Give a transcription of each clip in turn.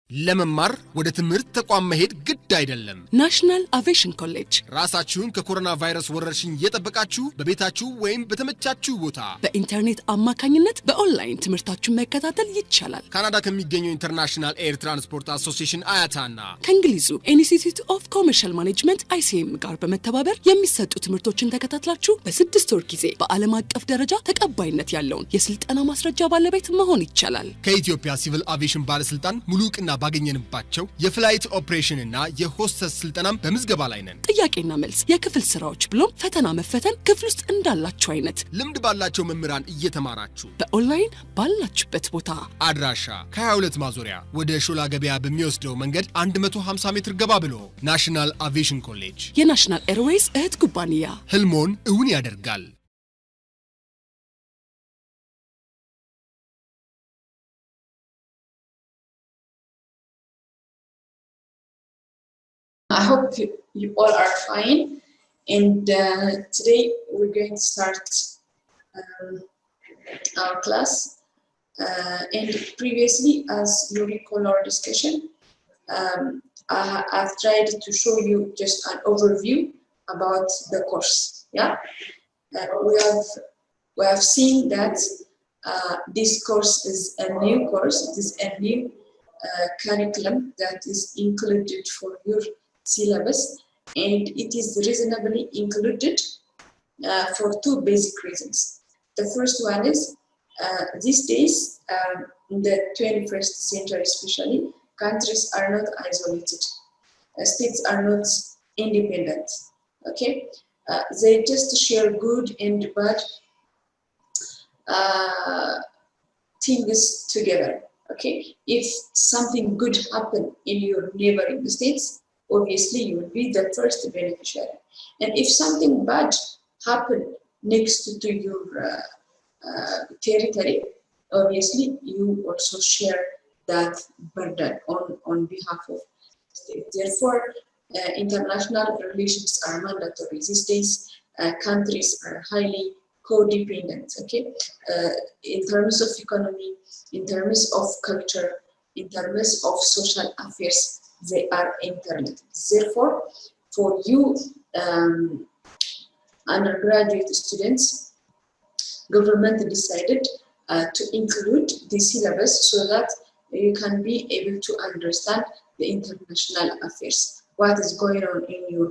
ለመማር ወደ ትምህርት ተቋም መሄድ ግድ አይደለም። ናሽናል አቪዬሽን ኮሌጅ ራሳችሁን ከኮሮና ቫይረስ ወረርሽኝ እየጠበቃችሁ በቤታችሁ ወይም በተመቻችሁ ቦታ በኢንተርኔት አማካኝነት በኦንላይን ትምህርታችሁን መከታተል ይቻላል። ካናዳ ከሚገኘው ኢንተርናሽናል ኤር ትራንስፖርት አሶሲዬሽን አያታና ከእንግሊዙ ኢንስቲትዩት ኦፍ ኮመርሻል ማኔጅመንት ICM ጋር በመተባበር የሚሰጡ ትምህርቶችን ተከታትላችሁ በ6 ወር ጊዜ በዓለም አቀፍ ደረጃ ተቀባይነት ያለውን የስልጠና ማስረጃ ባለቤት መሆን ይቻላል። ከኢትዮጵያ ሲቪል አቪዬሽን ባለስልጣን ሙሉ ዕውቅና ባገኘንባቸው የፍላይት ኦፕሬሽን እና የሆስተስ ስልጠናም በምዝገባ ላይ ነን። ጥያቄና መልስ፣ የክፍል ስራዎች ብሎም ፈተና መፈተን ክፍል ውስጥ እንዳላችሁ አይነት ልምድ ባላቸው መምህራን እየተማራችሁ በኦንላይን ባላችሁበት ቦታ አድራሻ ከ22 ማዞሪያ ወደ ሾላ ገበያ በሚወስደው መንገድ 150 ሜትር ገባ ብሎ ናሽናል አቪዬሽን ኮሌጅ የናሽናል ኤርዌይስ እህት ኩባንያ ህልሞን እውን ያደርጋል። I hope you all are fine, and today we're going to start our class. And previously, as you recall our discussion, I've tried to show you just an overview about the course. Yeah, we have seen that this course is a new course. It is a new curriculum that is included for your syllabus, and it is reasonably included for two basic reasons. The first one is these days, in the 21st century especially, countries are not isolated. States are not independent. Okay, they just share good and bad things together. Okay, if something good happen in your neighboring states, obviously you will be the first beneficiary. And if something bad happened next to your territory, obviously you also share that burden on behalf of the state. Therefore, international relations are mandatory. These days, countries are highly codependent, okay? In terms of economy, in terms of culture, in terms of social affairs, they are interlinked. Therefore, for you undergraduate students, government decided to include the syllabus so that you can be able to understand the international affairs, what is going on in your,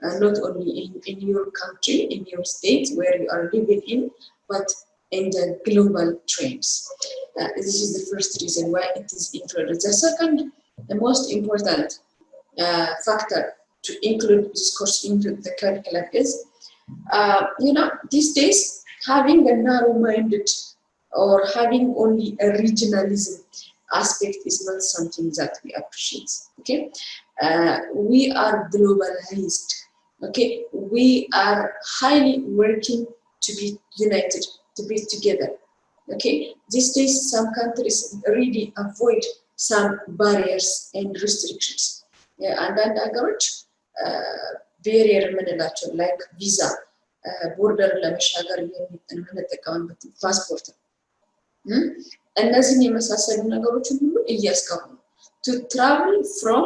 not only in your country, in your state where you are living in, but in the global trends. This is the first reason why it is included. The second, the most important factor to include this course into the curriculum is, these days, having a narrow-minded or having only a regionalism aspect is not something that we appreciate, okay? We are globalized, okay? We are highly working to be united, to be together, okay? These days, some countries really avoid some barriers and restrictions. And then ሀገሮች barrier የምንላቸው like visa, border ለመሻገር የምንጠቀምበት ፓስፖርት እነዚህን የመሳሰሉ ነገሮችን ሁሉ እያስቀሩ ነው። To travel from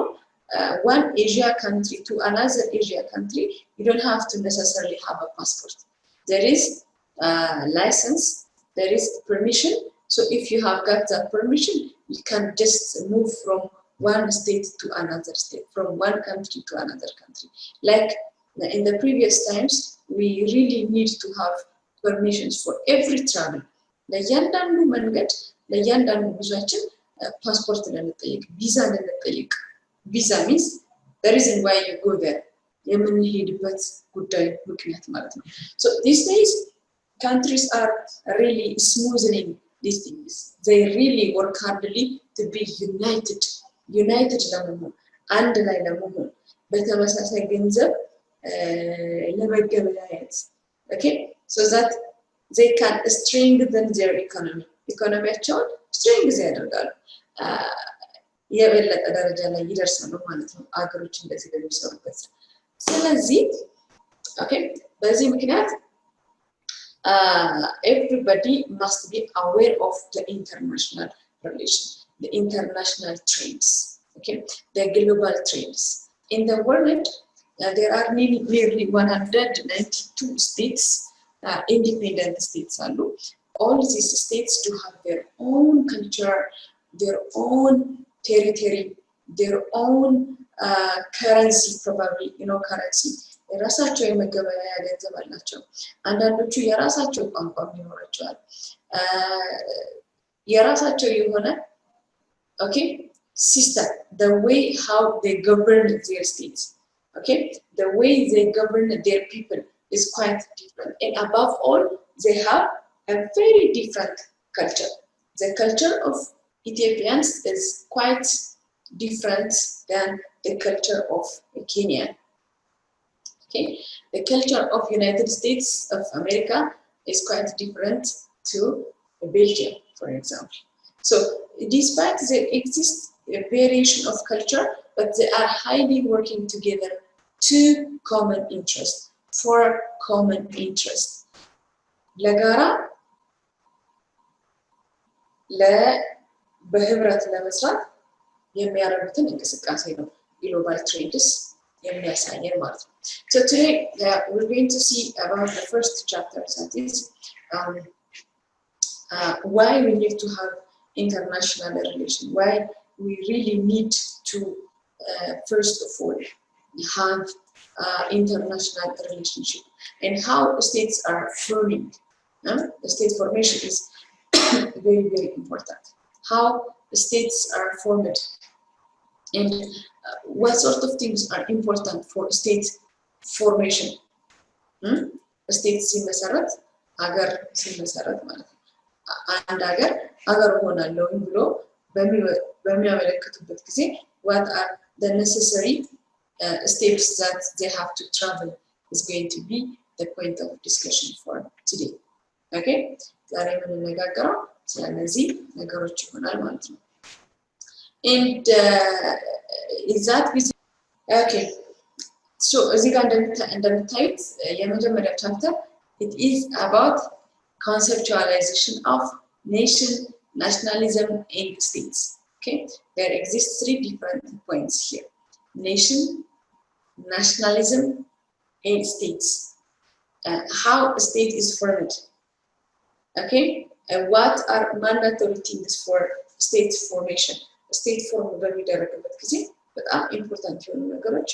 one Asia country to another Asia country, you don't have to necessarily have a passport. There is license, there is permission. So if you have got that permission, you can just move from one state to another state, from one country to another country. Like in the previous times, we really need to have permissions for every travel. ለእያንዳንዱ መንገድ ለእያንዳንዱ ጉዟችን ፓስፖርት ልንጠይቅ፣ ቪዛ ልንጠይቅ። ቪዛ means the reason why you go there, የምንሄድበት ጉዳይ ምክንያት ማለት ነው። So these days, countries are really smoothing these things. They really work hardly to be united ለመሆን አንድ ላይ ለመሆን በተመሳሳይ ገንዘብ ለመገበያየት okay, so that they can strengthen their economy. ኢኮኖሚያቸውን strengthen ያደርጋሉ፣ የበለጠ ደረጃ ላይ ይደርሳሉ ማለት ነው አገሮች እንደዚህ በሚሰሩበት። ስለዚህ okay, በዚህ ምክንያት everybody must be aware of the international relation. the international trends, okay, the global trends. In the world, there are nearly 192 states, independent states. All these states do have their own culture, their own territory, their own currency, probably, currency. የራሳቸው የመገበያያ ገንዘብ አላቸው። አንዳንዶቹ የራሳቸው ቋንቋ ይኖራቸዋል። የራሳቸው የሆነ okay system, the way how they govern their states, okay, the way they govern their people is quite different, and above all they have a very different culture. The culture of Ethiopians is quite different than the culture of Kenya. Okay, the culture of United States of America is quite different to Belgium, for example. So despite there exists a variation of culture, but they are highly working together to common interest, for common interest. ለጋራ በህብረት ለመስራት የሚያደርጉትን እንቅስቃሴ ነው ግሎባል ትሬንድስ የሚያሳየን ማለት ነው። So today we're going to see about the first chapter, that is why we need to have international relation, why we really need to first of all have international relationship, and how states are forming. The state formation is very, very important. How the states are formed, and what sort of things are important for state formation. ስቴት ሲመሰረት ሀገር ሲመሰረት ማለት ነው። አንድ ሀገር ሆናለሁ ብሎ በሚያመለክቱበት ጊዜ what are the necessary steps that they have to travel is going to be the point of discussion for today. Okay, ዛሬ የምንነጋገረው ስለነዚህ ነገሮች ይሆናል ማለት ነው። And is that okay? So እዚህ ጋር እንደምታዩት የመጀመሪያው ቻፕተር it is about conceptualization of nation, nationalism, and states. Okay, there exist 3 different points here: nation, nationalism, and states. How a state is formed. Okay, and what are mandatory things for state formation? State form በሚደረግበት ጊዜ በጣም ኢምፖርታንት የሆኑ ነገሮች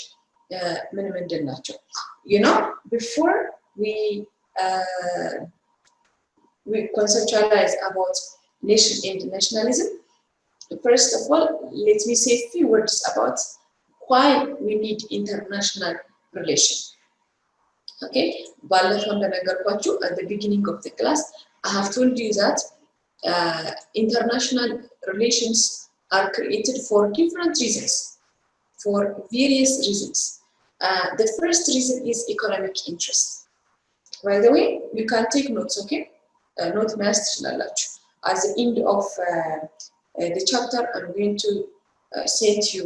ምንድን ናቸው? You know, before we conceptualize about nation and nationalism, first of all, let me say a few words about why we need international relation. Okay, ባለፈው እንደነገርኳችሁ at the beginning of the class, I have told you that international relations are created for different reasons, for various reasons. The first reason is economic interest. By the way, you can take notes, okay? Note መያዝ ትችላላችሁ. At the end of the chapter, I'm going to send you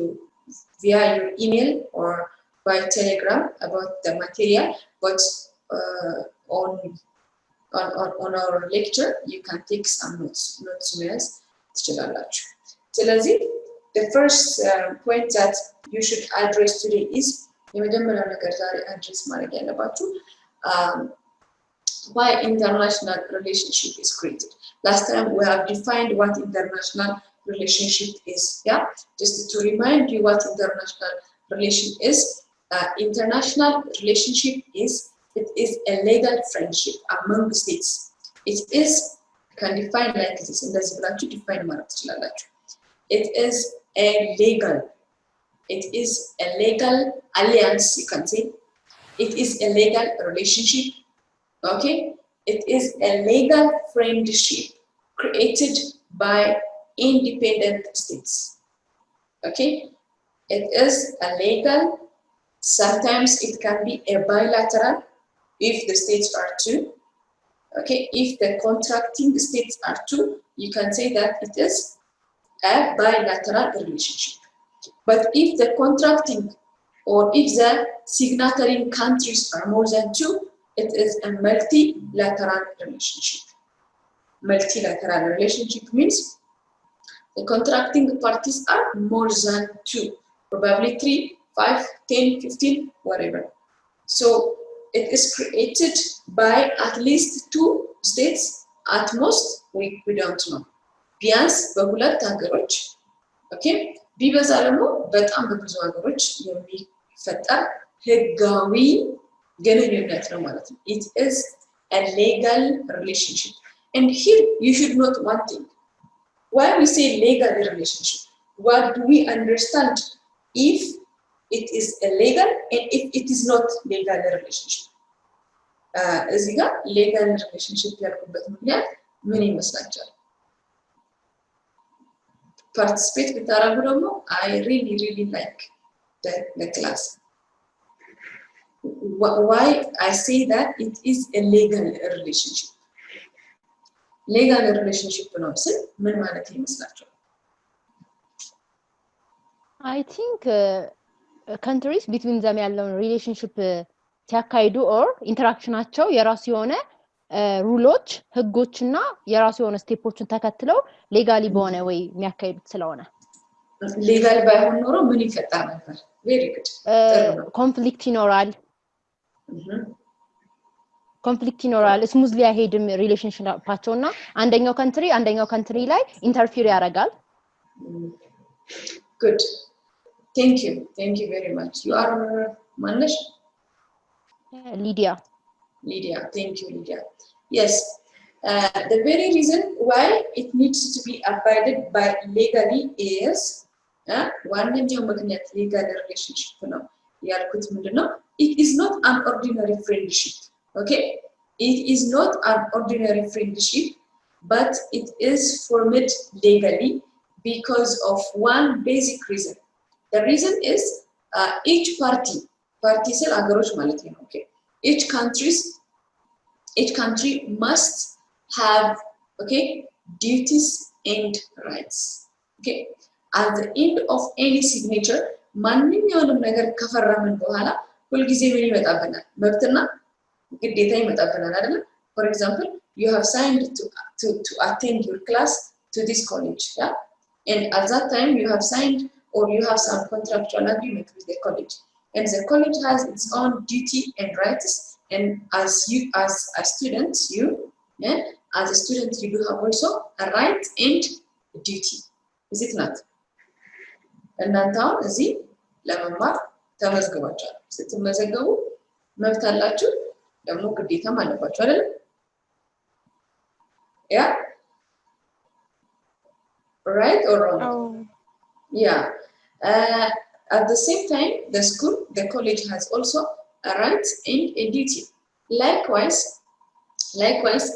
via your email or by Telegram about the material, but on our lecture, you can take some notes መያዝ ትችላላችሁ. ስለዚህ the first point that you should address today is የመጀመሪያው ነገር ዛሬ አድሬስ ማድረግ ያለባችሁ why international relationship is created. Last time we have defined what international relationship is. Yeah, just to remind you what international relation is. International relationship is a legal friendship among states. It is can define like this. እንደዚህ ብላችሁ define ማለት ትችላላችሁ. It is a legal alliance, you can say. It is a legal relationship. Okay, it is a legal friendship created by independent states. Okay, it is a legal, sometimes it can be a bilateral if the states are two. Okay, if the contracting states are two, you can say that it is a bilateral relationship. But if the contracting or if the signatory countries are more than 2, it is a multilateral relationship. Multilateral relationship means The contracting parties are more than 2, probably 3, 5, 10, 15, whatever. So it is created by at least 2 states, at most we don't know. ቢያንስ በሁለት ሀገሮች ኦኬ ቢበዛ ደግሞ በጣም በብዙ ሀገሮች የሚፈጠር ህጋዊ ግንኙነት ነው ማለት ነው። It is a legal relationship. And here you should note one thing. When we say legal relationship, what do we understand if it is a legal and if it is not legal relationship? እዚህ ጋር legal relationship ያልኩበት ምክንያት ምን ይመስላችኋል? Participate ብታረጉ ደግሞ I really like the class. Why I say that it is a legal relationship? Legal relationship ነው ስል ምን ማለት ይመስላችኋል? I think countries between them ያለውን relationship ሲያካሂዱ or ኢንተራክሽናቸው የራሱ የሆነ ሩሎች ህጎችና የራሱ የሆነ ስቴፖችን ተከትለው ሌጋሊ በሆነ ወይ የሚያካሂዱት ስለሆነ ሌጋል ባይሆን ኖሮ ምን ይፈጠር ነበር? very good ኮንፍሊክት ይኖራል ኮንፍሊክት ይኖራል ስሙዝሊ አይሄድም ሪሌሽንሺፓቸውና አንደኛው ካንትሪ ላይ ኢንተርፊር ያደርጋል good thank you very much you are ማነሽ Lydia thank you Lydia yes the very reason why it needs to be abided by legally is ዋነኛው ምክንያት legal relationship ነው ያልኩት ምንድነው it is not an ordinary friendship okay it is not an ordinary friendship but it is formed legally because of one basic reason the reason is each party ስል አገሮች ማለት ነው okay each country must have okay duties and rights okay at the end of any signature ማንኛውንም ነገር ከፈረምን በኋላ ሁሉ ጊዜ ምን ይመጣብናል መብትና ግዴታ ይመጣብናል አይደል for example you have signed to attend your class to this college yeah and at that time you have signed or you have some contractual agreement with the college and the college has its own duty and rights and as a student you as a student you do have also a right and a duty is it not እናንተ አሁን እዚህ ለመማር ተመዝግባችኋል ስትመዘገቡ መብት አላችሁ ደግሞ ግዴታም አለባችሁ አይደል yeah right or wrong yeah at the same time the college has also a right and a duty likewise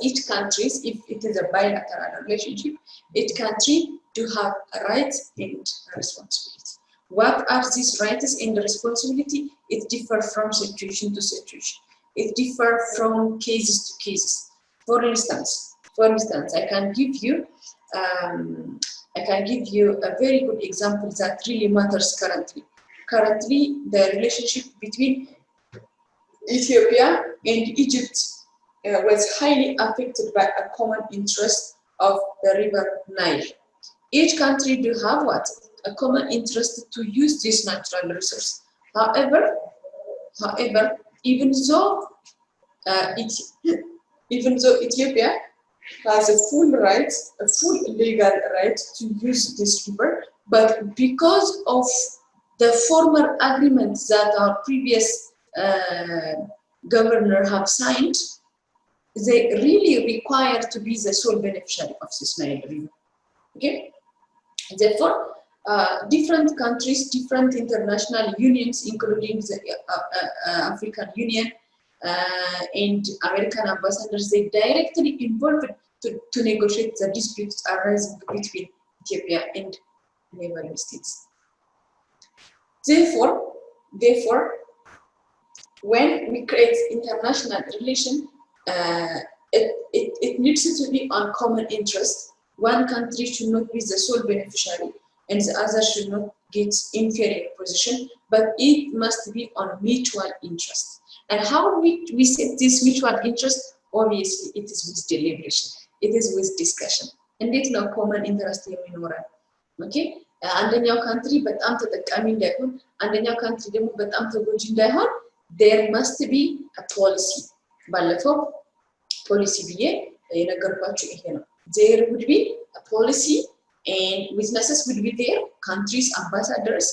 each country if it is a bilateral relationship each country to have a right and a responsibility. What are these rights and responsibility? It differs from situation to situation. It differs from cases to cases. For instance, I can give you a very good example that really matters currently. Currently, the relationship between Ethiopia and Egypt was highly affected by a common interest of the river Nile. Each country do have what? A common interest to use this natural resource. However, even though Ethiopia has a full legal right to use this river, but because of the former agreements that our previous governor have signed, they really require to be the sole beneficiary of this Nile river. Okay. Therefore, different countries, different international unions, including the African Union and American ambassadors, they directly involved to negotiate the disputes arising between Ethiopia and neighboring states. Therefore, when we create international relation, it needs to be on common interest. One country should not be the sole beneficiary and the other should not get inferior position, but it must be on mutual interest. And how we set this mutual interest? Obviously, it is with deliberation. It is with discussion. And it's no common interest in Minora. Okay, አንደኛው ካንትሪ በጣም ተጠቃሚ እንዳይሆን አንደኛው ካንትሪ ደግሞ በጣም ተጎጂ እንዳይሆን there must be a policy ባለፈው ፖሊሲ ብዬ የነገርኳችሁ ይሄ ነው there would be a policy and witnesses would be there countries ambassadors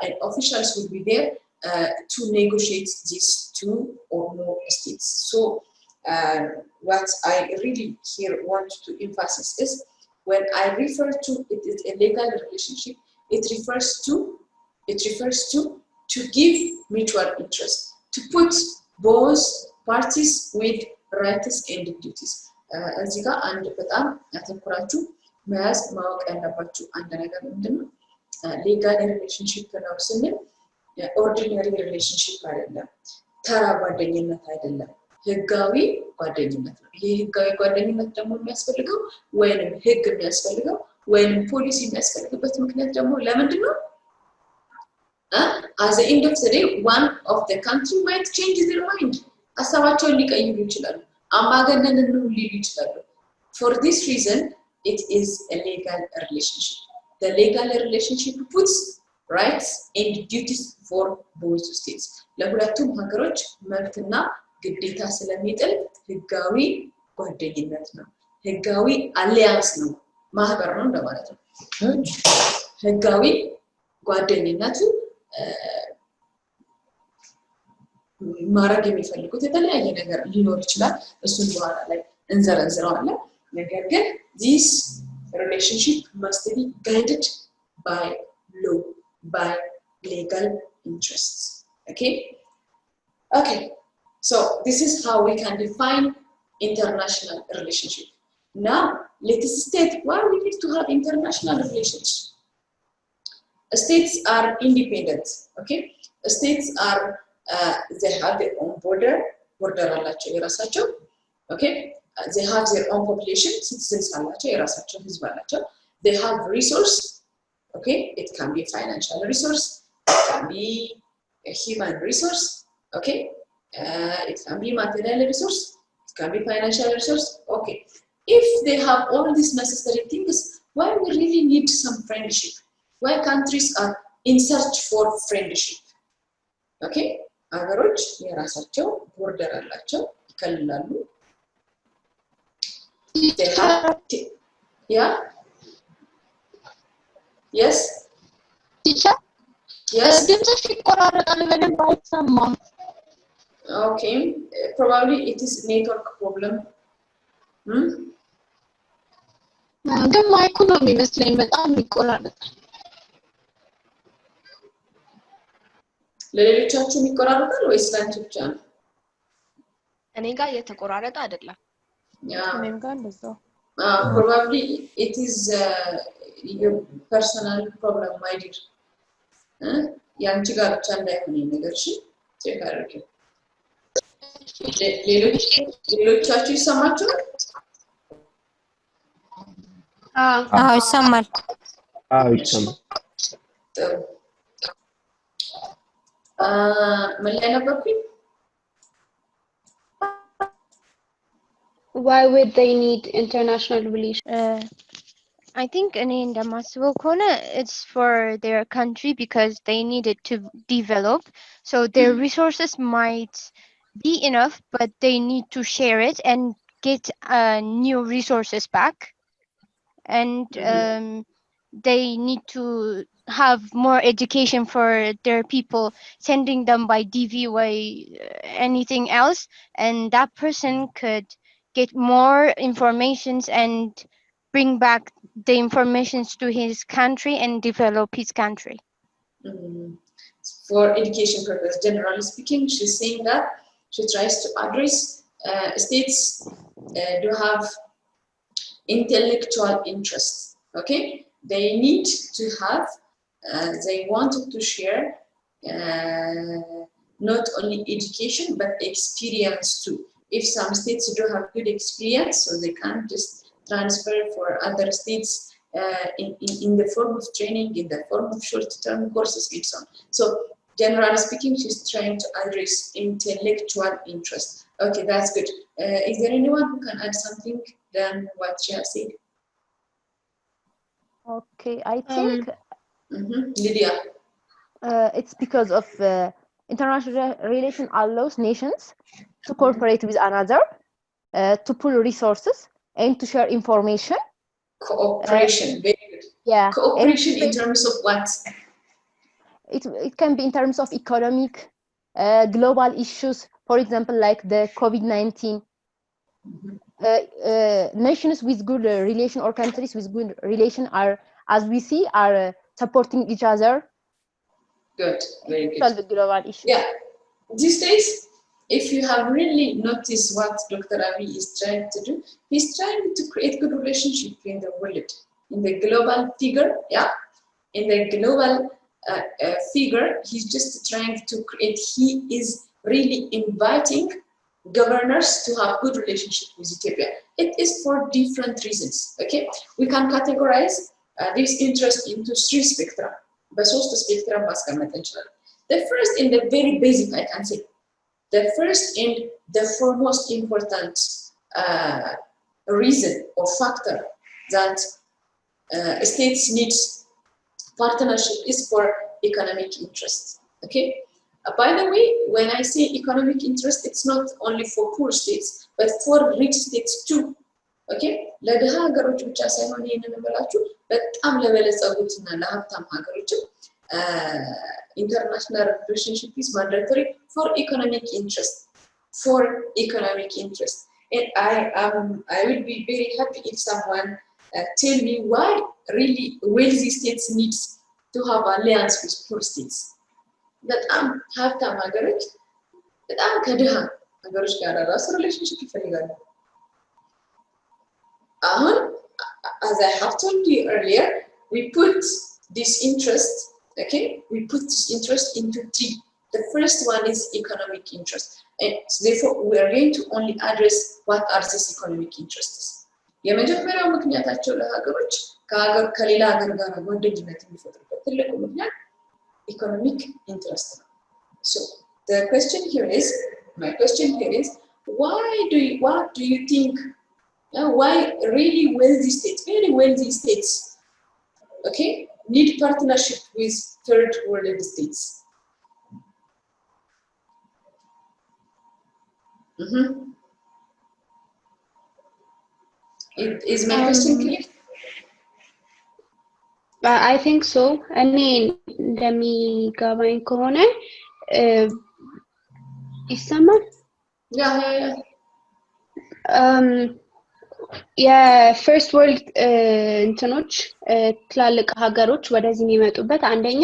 and officials would be there to negotiate these 2 or more states so what I really here want to emphasize is when I refer to it is a legal relationship, it refers to give mutual interest, to put both parties with rights and duties. እዚህ ጋር አንድ በጣም ያተኩራችሁ መያዝ ማወቅ ያለባችሁ አንድ ነገር ምንድነው ሌጋል ሪሌሽንሺፕ ነው ስንል ኦርዲናሪ ሪሌሽንሺፕ አይደለም ተራ ጓደኝነት አይደለም ህጋዊ ጓደኝነት ነው ይሄ ህጋዊ ጓደኝነት ደግሞ የሚያስፈልገው ወይንም ህግ የሚያስፈልገው ወይንም ፖሊሲ የሚያስፈልግበት ምክንያት ደግሞ ለምንድን ነው as the end of the day one of the country might change their mind ሐሳባቸውን ሊቀይሩ ይችላሉ አምባገነንን ሊሉ ይችላሉ for this reason it is a legal relationship the legal relationship puts rights and duties for both states ለሁለቱም ሀገሮች መብትና ግዴታ ስለሚጥል ህጋዊ ጓደኝነት ነው ህጋዊ አሊያንስ ነው ማህበር ነው እንደማለት ነው ህጋዊ ጓደኝነቱ ማረግ የሚፈልጉት የተለያየ ነገር ሊኖር ይችላል እሱን በኋላ ላይ እንዘረዝረዋለን ነገር ግን this relationship must be guided by law by legal interests okay so this is how we can define international relationship now let us state why we need to have international relations states are independent okay states are they have their own border አላቸው የራሳቸው okay they have their own population citizens አላቸው የራሳቸው ህዝብ አላቸው they have resource okay it can be financial resource it can be a human resource okay it can be material resource it can be financial resource okay if they have all these necessary things why we really need some friendship why countries are in search for friendship okay ሀገሮች የራሳቸው ቦርደር አላቸው ይከልላሉ yeah yes teacher yes ድምፅሽ ይቆራረጣል በደንብ አይሰማም okay probably it is network problem ግን ማይኩ ነው የሚመስለኝ በጣም ይቆራረጣል ለሌሎቻችሁ ይቆራረጣል ወይስ ላንቺ ብቻ ነው እኔ ጋር የተቆራረጠ አይደለም እኔም ጋር እንደዛው probably it is your personal problem my dear ያንቺ ጋር ብቻ እንዳይሆን ነገር እሺ ቼክ አድርጊ ሌሎቻችሁ ይሰማችኋል ይሰማል ይሰማል ምን ላይ ነበርኩኝ Why would they need international relations? I think እኔ እንደማስበው ከሆነ it's for their country because they need it to develop so their resources might be enough but they need to share it and get new resources back and they need to have more education for their people sending them by DV or anything else and that person could get more informations and bring back the informations to his country and develop his country. For education purpose, generally speaking, she's saying that she tries to address states do have intellectual interest. Okay, they need to have, they wanted to share not only education but experience too. If some states do have good experience, so they can't just transfer for other states in the form of training, in the form of short-term courses, and so on. So, generally speaking, she's trying to address intellectual interest. Okay, that's good. Is there anyone who can add something than what she has said? Okay, I think Lydia. it's because of international relation allows nations to cooperate with another, to pool resources and to share information. Cooperation, very good. Yeah. Cooperation in terms of what? It can be in terms of economic, global issues, for example, like the COVID-19. Nations with good relation or countries with good relation are, as we see, are supporting each other. Good, very good. Solve the global issues. Yeah, these days, if you have really noticed what Dr. Abiy is trying to do, he's trying to create good relationship in the world, in the global figure, yeah, in the global figure, he's just trying to create, he is really inviting governors to have good relationship with Ethiopia. It is for different reasons, okay? We can categorize this interest into three spectra. በሶስት ስፔክትረም ማስቀመጥ እንችላለን. The first and the very basic, I can say, the first and the foremost important reason or factor that states needs partnership is for economic interest, okay? By the way, when I say economic interest, it's not only for poor states, but for rich states too, okay? ለድሃ ሀገሮች ብቻ ሳይሆን ይሄንን እንበላችሁ በጣም ለበለጸጉትና ለሀብታም ሀገሮችም international relationship is mandatory for economic interest, for economic interest. And I would be very happy if someone tell me why really wealthy states needs to have alliance with poor states. በጣም ሀብታም ሀገሮች በጣም ከድሃ ሀገሮች ጋር ራሱ relationship ይፈልጋሉ። አሁን as I have told you earlier, we put this interest, okay? We put this interest into three. The first one is economic interest. And therefore, we are going to only address what are these economic interests. የመጀመሪያው ምክንያታቸው ለሀገሮች ከሌላ ሀገር ጋር ጓደኝነት የሚፈጥሩበት ትልቁ ምክንያት economic interest. So the question here is, my question here is, what do you think, why really wealthy states, very wealthy states, okay, need partnership with third world states? Is my question clear? I think so. እኔ እንደሚገባኝ ከሆነ ይሰማል? Yeah. የፈርስት ወርልድ እንትኖች ትላልቅ ሀገሮች ወደዚህ የሚመጡበት አንደኛ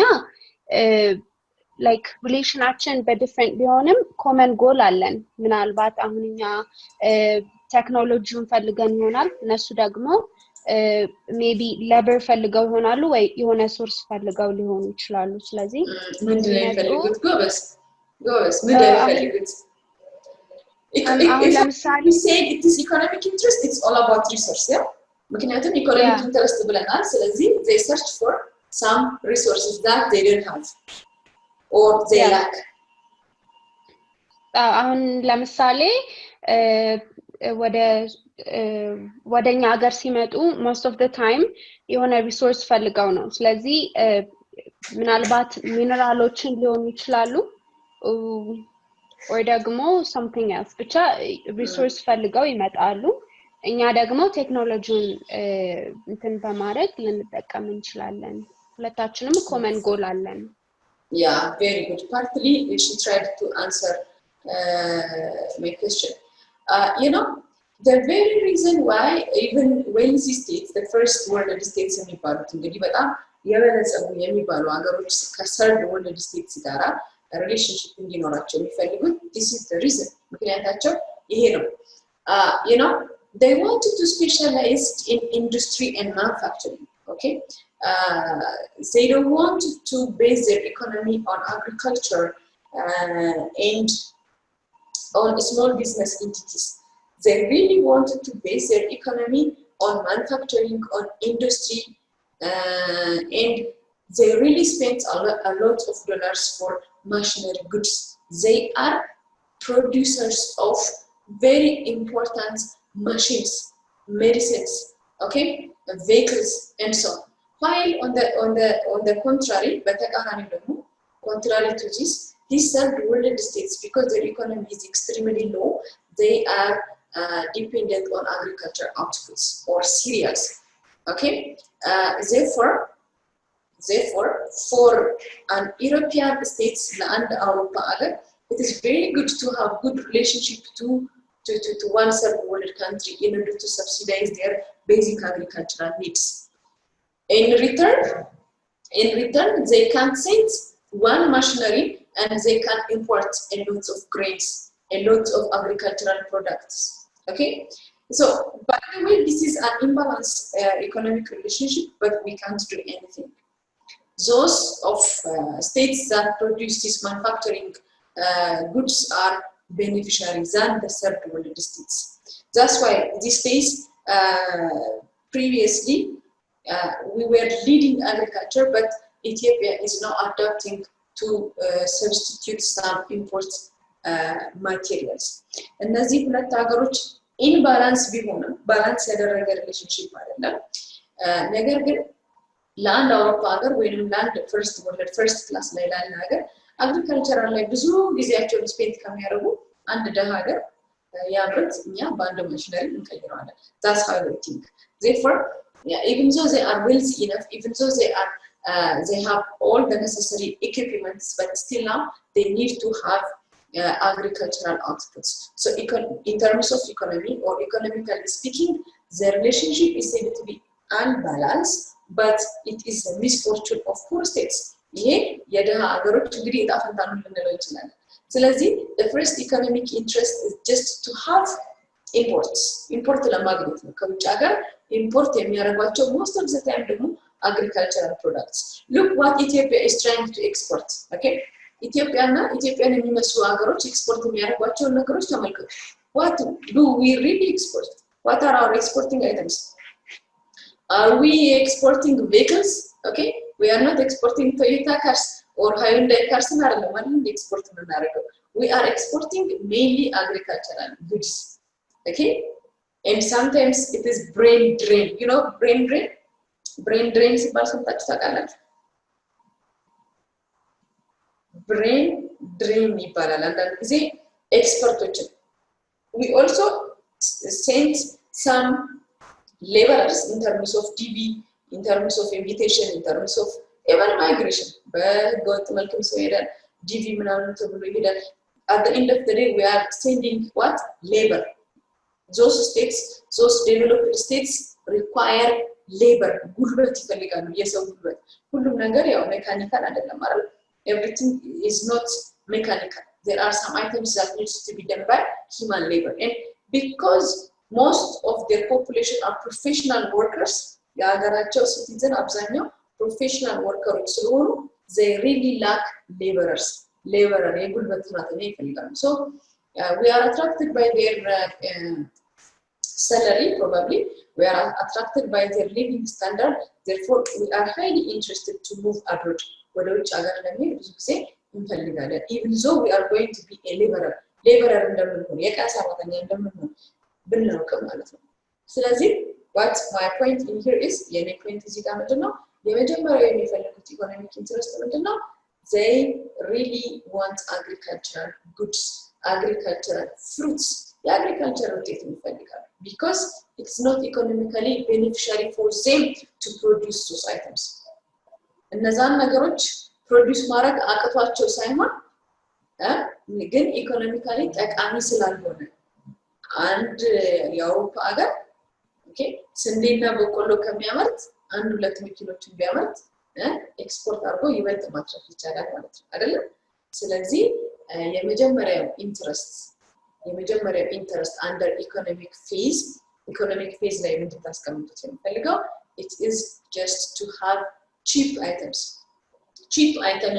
ላይክ ሪሌሽናችን በዲፍረንት ቢሆንም ኮመን ጎል አለን። ምናልባት አሁን እኛ ቴክኖሎጂውን ፈልገን ይሆናል፣ እነሱ ደግሞ ሜቢ ሌበር ፈልገው ይሆናሉ ወይ የሆነ ሶርስ ፈልገው ሊሆኑ ይችላሉ። ስለዚህ ምንድን ነው የሚፈልጉት? ጎበዝ ምንድን ነው የሚፈልጉት? If you say it is economic interest, it's all about resource, yeah? ምክንያቱም economic interest ብለናል። ስለዚህ they search for some resources that they don't have or they lack. አሁን ለምሳሌ ወደኛ ሀገር ሲመጡ most of the time የሆነ ሪሶርስ ፈልገው ነው። ስለዚህ ምናልባት ሚነራሎችን ሊሆኑ ይችላሉ ወይ ደግሞ something else ብቻ ሪሶርስ ፈልገው ይመጣሉ። እኛ ደግሞ ቴክኖሎጂውን እንትን በማድረግ ልንጠቀም እንችላለን። ሁለታችንም ኮመን ጎል አለን። Yeah, very good. Partly she tried to answer my question. The very reason why even wealthy states, the first world states የሚባሉት እንግዲህ በጣም የበለጸጉ የሚባሉ ሀገሮች ከሰርድ ወርልድ ስቴትስ ጋራ ሪሌሽንሺፕ እንዲኖራቸው የሚፈልጉት this is the reason. ምክንያታቸው ይሄ ነው። They wanted to specialize in industry and manufacturing, okay? They don't want to base their economy on agriculture and on small business entities. They really wanted to base their economy on manufacturing, on industry, and they really spent a lot of dollars for machinery goods. They are producers of very important machines, medicines, okay, vehicles, and so on. While on the contrary, በተቃራኒ ደግሞ contrary to this, these third world states, because their economy is extremely low, they are dependent on agriculture outputs or cereals. Okay, therefore, for an European states and Europa, it is very good to have good relationship to one third world country in order to subsidize their basic agricultural needs. In return, they can send one machinery and they can import a lot of grains, a lot of agricultural products. Okay, so by the way, this is an imbalanced economic relationship, but we can't do anything. Those of states that produce these manufacturing goods are beneficiaries than the third world states. That's why these days, previously, we were leading agriculture, but Ethiopia is now adapting to substitute some import materials. እነዚህ ሁለት ሀገሮች ኢንባላንስ ቢሆንም ባላንስ ያደረገ ሪሌሽንሺፕ አይደለም። ነገር ግን ለአንድ አውሮፓ ሀገር ወይንም ለአንድ ፈርስት ክላስ ላይ ላለ ሀገር አግሪካልቸራል ላይ ብዙ ጊዜያቸውን ስፔንድ ከሚያደርጉ አንድ ደሃ ሀገር ያምርት እኛ በአንድ ማሽነሪ እንቀይረዋለን። that's how we think. Therefore, even though they are wealthy enough, even though they have all the necessary equipments, but still now they need to have agricultural outputs. So in terms of economy or economically speaking, the relationship is said to be unbalanced, but it is the misfortune of poor states. ይሄ የደሃ ሀገሮች እንግዲህ እጣ ፈንታ ነው ልንለው እንችላለን። ስለዚህ the first economic interest is just to have import ለማግኘት ነው። ከውጭ ሀገር import የሚያደርጓቸው most of the time ደግሞ agricultural products. Look what Ethiopia is trying to export. Okay, ኢትዮጵያና ኢትዮጵያን የሚመስሉ ሀገሮች ኤክስፖርት የሚያደርጓቸውን ነገሮች ተመልከቱ። What do we really export? What are our exporting items? Are we exporting vehicles? Okay, we are not exporting Toyota cars or Hyundai cars. We are exporting mainly agricultural goods. Okay, and sometimes it is brain drain. You know brain drain? Brain drain ሲባል ሰምታችሁ ታውቃላችሁ? Brain drain ይባላል አንዳንድ ጊዜ ኤክስፐርቶችን። We also sent some laborers in terms of DV, in terms of invitation, in terms of even migration. በህገወጥ መልክም ሰው ሄዳል DV ምናምን ተብሎ ይሄዳል። At the end of the day, we are sending what? Labor. Those developed states require labor. ጉልበት ይፈልጋሉ፣ የሰው ጉልበት። ሁሉም ነገር ያው ሜካኒካል አይደለም አይደል? Everything is not mechanical. There are some items that needs to be done by human labor. And because most of their population are professional workers, የሀገራቸው citizen አብዛኛው professional workers ስለሆኑ they really lack laborers. Laborer የጉልበት ሰራተኛ ይፈልጋሉ። So we are attracted by their salary, probably. We are attracted by their living standard. Therefore, we are highly interested to move abroad. ወደ ውጭ ሀገር ለመሄድ ብዙ ጊዜ እንፈልጋለን። Even though we are going to be a laborer እንደምንሆን የቀን ሰራተኛ እንደምንሆን ብናውቅም ማለት ነው። ስለዚህ what my point in here is የኔ ፖይንት እዚህ ጋር ምንድነው? የመጀመሪያው የሚፈልጉት ኢኮኖሚክ ኢንትረስት ምንድነው? They really want agricultural goods, agricultural fruits. የአግሪካልቸር ውጤት ይፈልጋሉ because it's not economically beneficiary for them to produce those items. እነዛን ነገሮች ፕሮዲዩስ ማድረግ አቅቷቸው ሳይሆን ግን ኢኮኖሚካሊ ጠቃሚ ስላልሆነ አንድ የአውሮፓ ሀገር ኦኬ ስንዴና በቆሎ ከሚያመርት 1-2 መኪኖችን ቢያመርት ኤክስፖርት አድርጎ ይበልጥ ማትረፍ ይቻላል ማለት ነው አይደለም? ስለዚህ የመጀመሪያው ኢንተረስት አንደር ኢኮኖሚክ ፌዝ ላይ እንድታስቀምጡት የምፈልገው it is just to have cheap items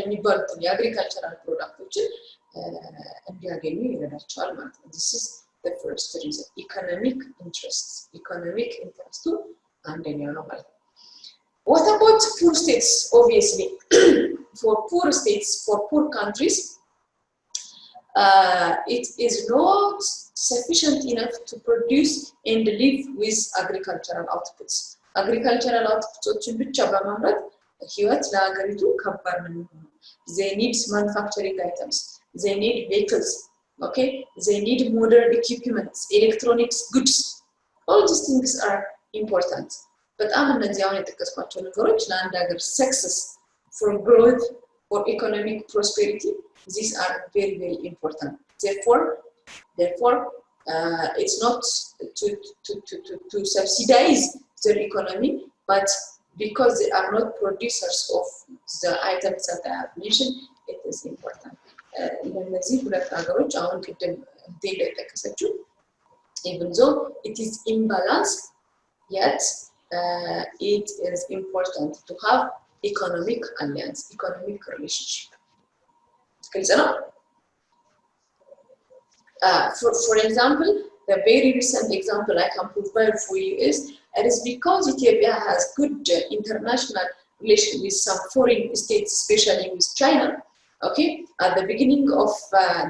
የሚባሉትን የአግሪካልቸራል ፕሮዳክቶችን እንዲያገኙ ይረዳቸዋል ማለት ነው። This is the first reason. Economic interest አንደኛው ነው ማለት ነው። What about poor states? Obviously, for poor countries, it is not sufficient enough to produce and live with agricultural outputs. agricultural outputs ብቻ በማምረት ህይወት ለሀገሪቱ ከባድ ነው የሚሆነው they need manufacturing items they need vehicles okay they need modern equipment electronics goods all these things are important በጣም እነዚህ አሁን የተከስኳቸው ነገሮች ለአንድ ሀገር success for growth for economic prosperity these are very very important therefore it's not to subsidize their economy but because they are not producers of the items that I have mentioned it is important እነዚህ ሁለት ሀገሮች አሁን ቅድም እንደተከሰችው even though it is imbalanced yet it is important to have economic alliance economic relationship ግልጽ ነው for example the very recent example I can provide for you is it is because Ethiopia has good international relations with some foreign states especially with China okay at the beginning of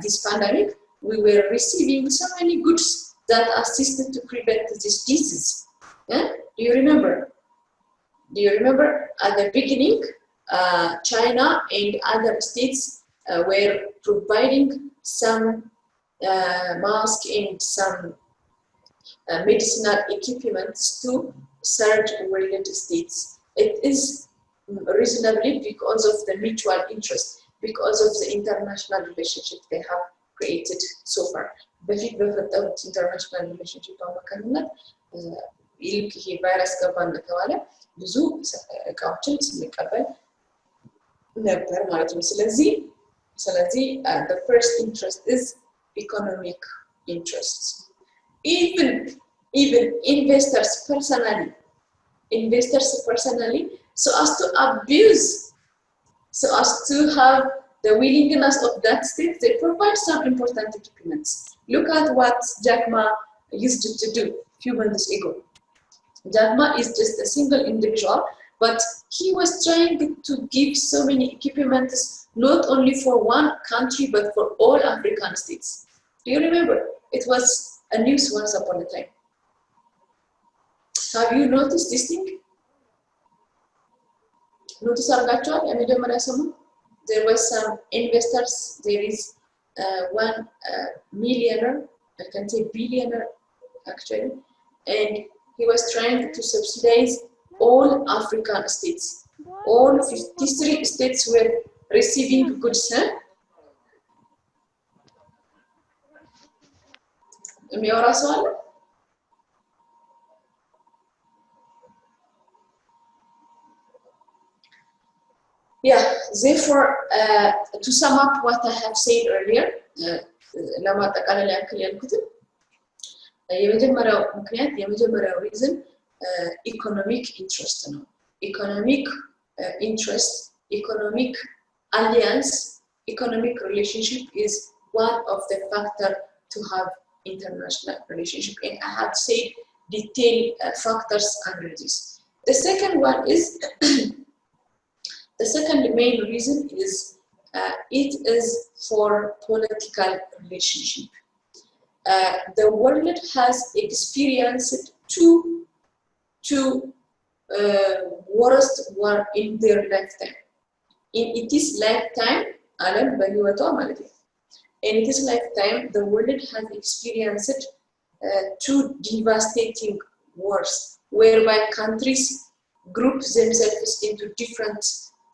this pandemic we were receiving so many goods that assisted to prevent this disease yeah do you remember at the beginning China and other states were providing some mask and some medicinal equipment to third world states it is reasonably because of the mutual interest because of the international relationship they have created so far በፊት በፈጠሩት international relationship አማካኝነት ይልቅ ይሄ ቫይረስ ገባ እንደተባለ ብዙ እቃዎችን ስንቀበል ነበር ማለት ነው ስለዚህ the first interest is economic interests even investors personally so as to abuse so as to have the willingness of that state they provide some important documents look at what Jack Ma used to do few months ago Jack Ma is just a single individual but he was trying to give so many equipments not only for one country but for all African states do you remember it was a news once upon a time have you noticed this thing notice አርጋችኋል የመጀመሪያ ሰሞን there were some investors there is one millionaire I can say billionaire actually and he was trying to subsidize all African states all 53 states were receiving goods የሚያወራ ሰው አለ Yeah, therefore, to sum up what I have said earlier, ለማጠቃለል ያክል ያልኩት የመጀመሪያው ምክንያት የመጀመሪያው reason economic interest ነው economic interest economic alliance economic relationship is one of the factor to have international relationship and I have said detailed factors under this the second one is the second main reason is it is for political relationship. The world has experienced two worst war in their lifetime. In its lifetime, in its lifetime, the world has experienced two devastating wars, whereby countries group themselves into different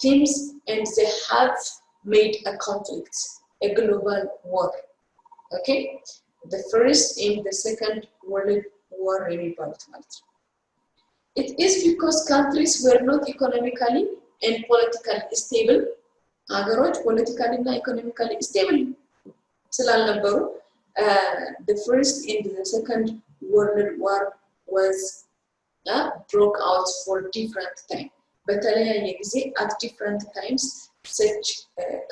teams and they have made a conflict, a global war. Okay? The first and the second world war it is because countries were not economically and politically stable. Agaroj politically and economically stable. The first and the second world war was broke out for different time. But at different times, such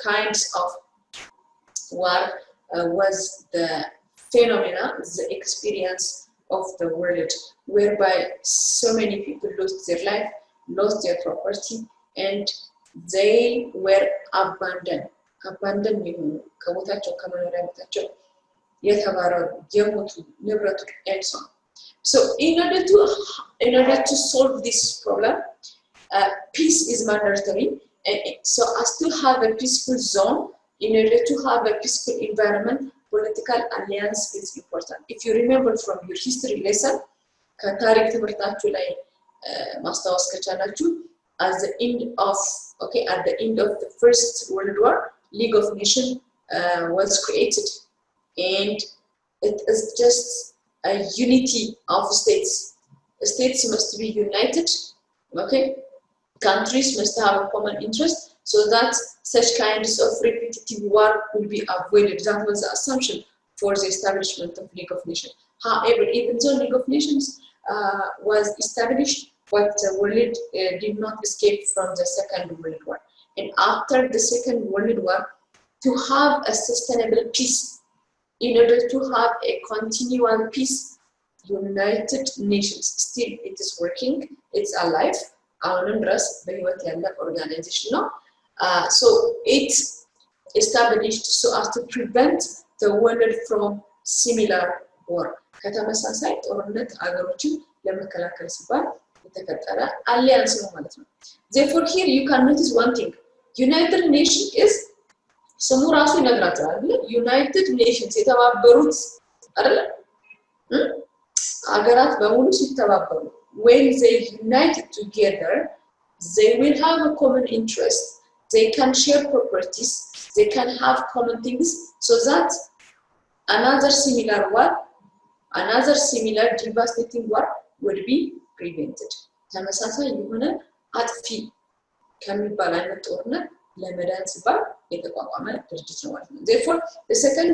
kinds of war was the phenomena, the experience of the world, whereby so many people lost their life, lost their property, and they were abandoned. Abandoned meaning ከቦታቸው ከመኖሪያ ቦታቸው የተባረሩ የሞቱ ንብረቱ and so on. So in order to solve this problem, peace is mandatory. So as to have a peaceful zone, in order to have a peaceful environment, political alliance is important. If you remember from your history lesson, ከታሪክ ትምህርታችሁ ላይ ማስታወስ ከቻላችሁ at the end of the First World War, League of Nations was created, and it is just a unity of states. States must be united, okay? Countries must have a common interest so that such kinds of repetitive war will be avoided. That was the assumption for the establishment of League of Nations. However, even though League of Nations was established, but the world did not escape from the Second World War. And after the Second World War, to have a sustainable peace, in order to have a continual peace, United Nations, still it is working, it's alive, organization. So it's established so as to prevent the world from similar war. ከተመሳሳይ ጦርነት አገሮችን ለመከላከል ሲባል የተፈጠረ አሊያንስ ነው ማለት ነው። Therefore here you can notice one thing. United Nations is ስሙ ራሱ ይነግራቸዋል አይደል? United Nations የተባበሩት አይደል? አገራት በሙሉ ሲተባበሩ when they unite together, they will have a common interest. They can share properties. They can have common things so that another similar devastating war would be prevented. ተመሳሳይ የሆነ አጥፊ ከሚባል አይነት ጦርነት ለመዳን ሲባል የተቋቋመ ድርጅት ነው ማለት ነው። Therefore, the second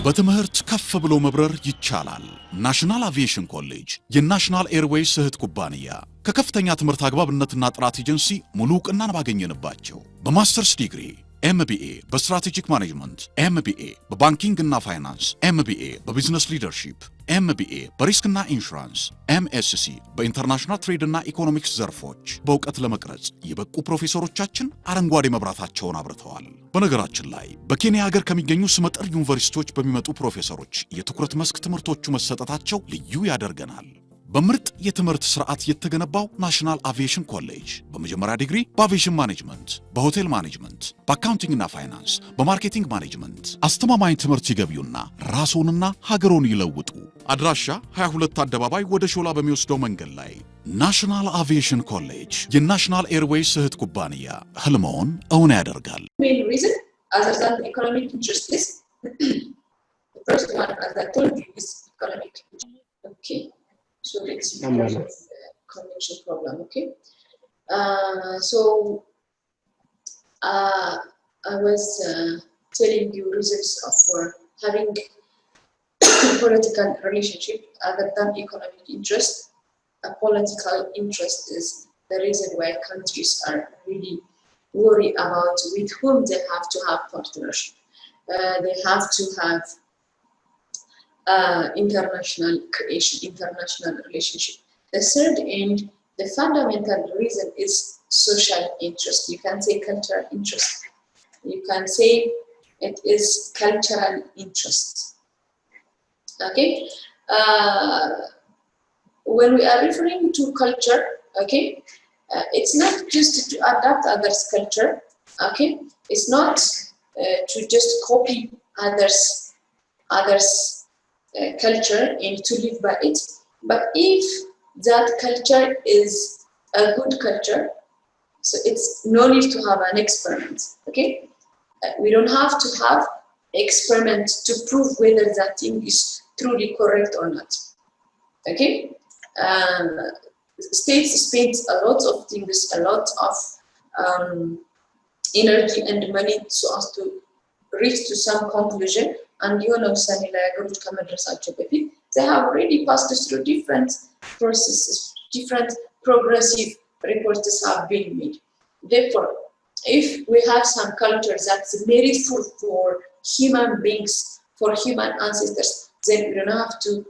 በትምህርት ከፍ ብሎ መብረር ይቻላል። ናሽናል አቪዬሽን ኮሌጅ የናሽናል ኤርዌይስ እህት ኩባንያ ከከፍተኛ ትምህርት አግባብነትና ጥራት ኤጀንሲ ሙሉ ዕውቅናን ባገኘንባቸው በማስተርስ ዲግሪ MBA በስትራቴጂክ ማኔጅመንት፣ MBA በባንኪንግ እና ፋይናንስ፣ MBA በቢዝነስ ሊደርሺፕ፣ MBA በሪስክና ኢንሹራንስ፣ MSc በኢንተርናሽናል ትሬድ እና ኢኮኖሚክስ ዘርፎች በእውቀት ለመቅረጽ የበቁ ፕሮፌሰሮቻችን አረንጓዴ መብራታቸውን አብርተዋል። በነገራችን ላይ በኬንያ ሀገር ከሚገኙ ስመጥር ዩኒቨርሲቲዎች በሚመጡ ፕሮፌሰሮች የትኩረት መስክ ትምህርቶቹ መሰጠታቸው ልዩ ያደርገናል። በምርጥ የትምህርት ስርዓት የተገነባው ናሽናል አቪዬሽን ኮሌጅ በመጀመሪያ ዲግሪ በአቪዬሽን ማኔጅመንት፣ በሆቴል ማኔጅመንት፣ በአካውንቲንግ እና ፋይናንስ፣ በማርኬቲንግ ማኔጅመንት አስተማማኝ ትምህርት ይገቢውና ራስዎንና ሀገሮን ይለውጡ። አድራሻ 22 አደባባይ ወደ ሾላ በሚወስደው መንገድ ላይ ናሽናል አቪዬሽን ኮሌጅ የናሽናል ኤርዌይስ እህት ኩባንያ ህልሞን እውን ያደርጋል። main reason other than the economic interest is the first one, as I told you, is economic interest. Okay. So let's see because of connection problem, okay? I was telling you reasons for having political relationship other than economic interest. A political interest is the reason why countries are really worried about with whom they have to have partnership. They have to have international creation, international relationship. The third and the fundamental reason is social interest. You can say cultural interest. You can say it is cultural interest. Okay. When we are referring to culture, okay, it's not just to adapt others' culture. Okay, it's not to just copy others' culture and to live by it, but if that culture is a good culture, so it's no need to have an experiment. Okay, we don't have to have experiment to prove whether that thing is truly correct or not. Okay, states spend a lot of things, a lot of energy and money so as to reach to some conclusion. And you know, they have already passed through different processes, different progressive reports have been made. Therefore, if we have some culture that's meaningful for human beings, for human ancestors, then we don't have to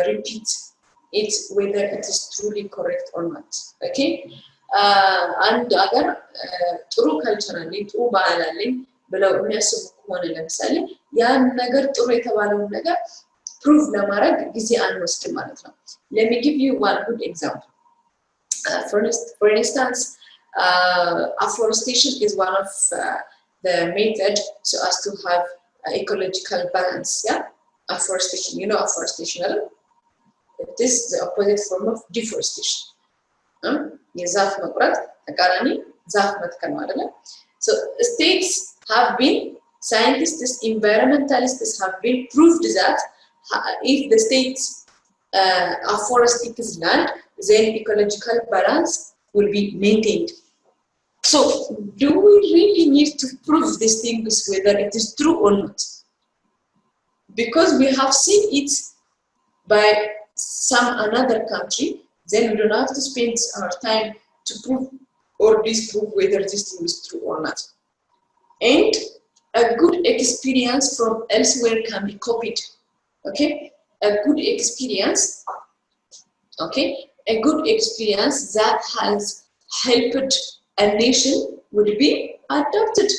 repeat it whether it is truly correct or not. Okay? And other true cultural, true biology, below የሚያስቡ ከሆነ ለምሳሌ ያን ነገር ጥሩ የተባለው ነገር prove ለማድረግ ጊዜ አንወስድም ማለት ነው። Let me give you one good example. For instance, afforestation is one of the method so as to have ecological balance. Yeah, afforestation. You know afforestation, right? It is the opposite form of deforestation. የዛፍ መቁረጥ ተቃራኒ ዛፍ መትከል ማለት ነው። So states have been, scientists, environmentalists have been proved that if the states afforest its land, then ecological balance will be maintained. So do we really need to prove these things whether it is true or not? Because we have seen it by some another country, then we don't have to spend our time to prove or disprove whether this thing is true or not. And a good experience from elsewhere can be copied. Okay, a good experience. Okay, a good experience that has helped a nation would be adopted.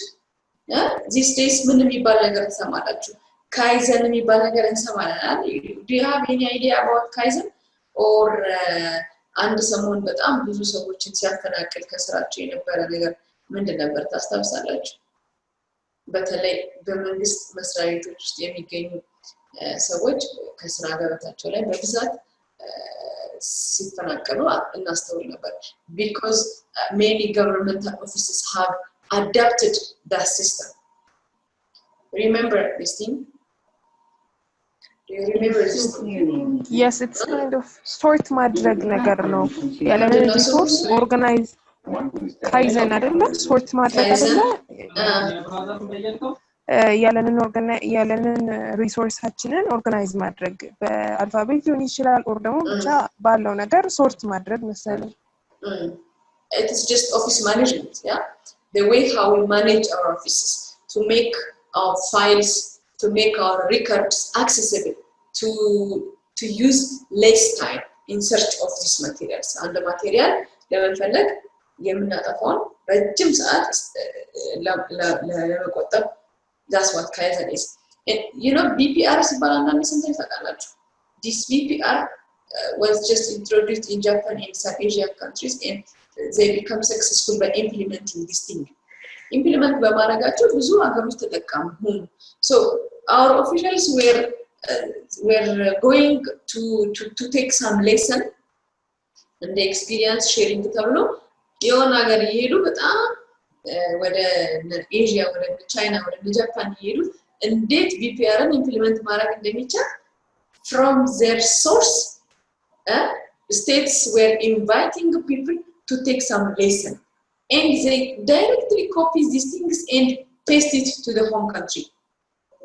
Yeah, these days ምንም የሚባል ነገር እንሰማላችሁ። ካይዘን የሚባል ነገር እንሰማለን። Do you have any idea about Kaizen? Or አንድ ሰሞን በጣም ብዙ ሰዎችን ሲያፈናቅል ከስራቸው የነበረ ነገር ምንድን ነበር ታስታውሳላችሁ? በተለይ በመንግስት መስሪያ ቤቶች ውስጥ የሚገኙ ሰዎች ከስራ ገበታቸው ላይ በብዛት ሲፈናቀሉ እናስተውል ነበር. Because many governmental offices have adapted that system. Remember this thing? Do you remember this thing? Yes, it's kind of sort ማድረግ ነገር ነው ያለንን ሪሶርስ ኦርጋናይዝ ካይዘን አይደለ ሶርት ማድረግ አይደለ ያለንን ሪሶርሳችንን ኦርጋናይዝ ማድረግ በአልፋቤት ሊሆን ይችላል ኦር ደግሞ ብቻ ባለው ነገር ሶርት ማድረግ መሰለኝ It is just office management, yeah, the way how we manage our offices to make our files, to make our records accessible, to use less time in search of these materials. And the material ለመፈለግ የምናጠፋውን ረጅም ሰዓት ለመቆጠብ that's what Kaizen is. And you know BPR ሲባል አንዳንድ ስንት ታውቃላችሁ? This BPR was just introduced in Japan and some Asian countries and they become successful by implementing this thing. Implement በማድረጋቸው ብዙ ሀገሮች ተጠቃሚ ሆኑ. So our officials were going to take some lesson and the experience sharing ተብሎ የሆነ ሀገር ይሄዱ በጣም ወደ ኤዥያ ወደ ቻይና ወደ ጃፓን ይሄዱ እንዴት ቢፒአርን ኢምፕሊመንት ማድረግ እንደሚቻል from their source states were inviting people to take some lesson and they directly copy these things and paste it to the home country.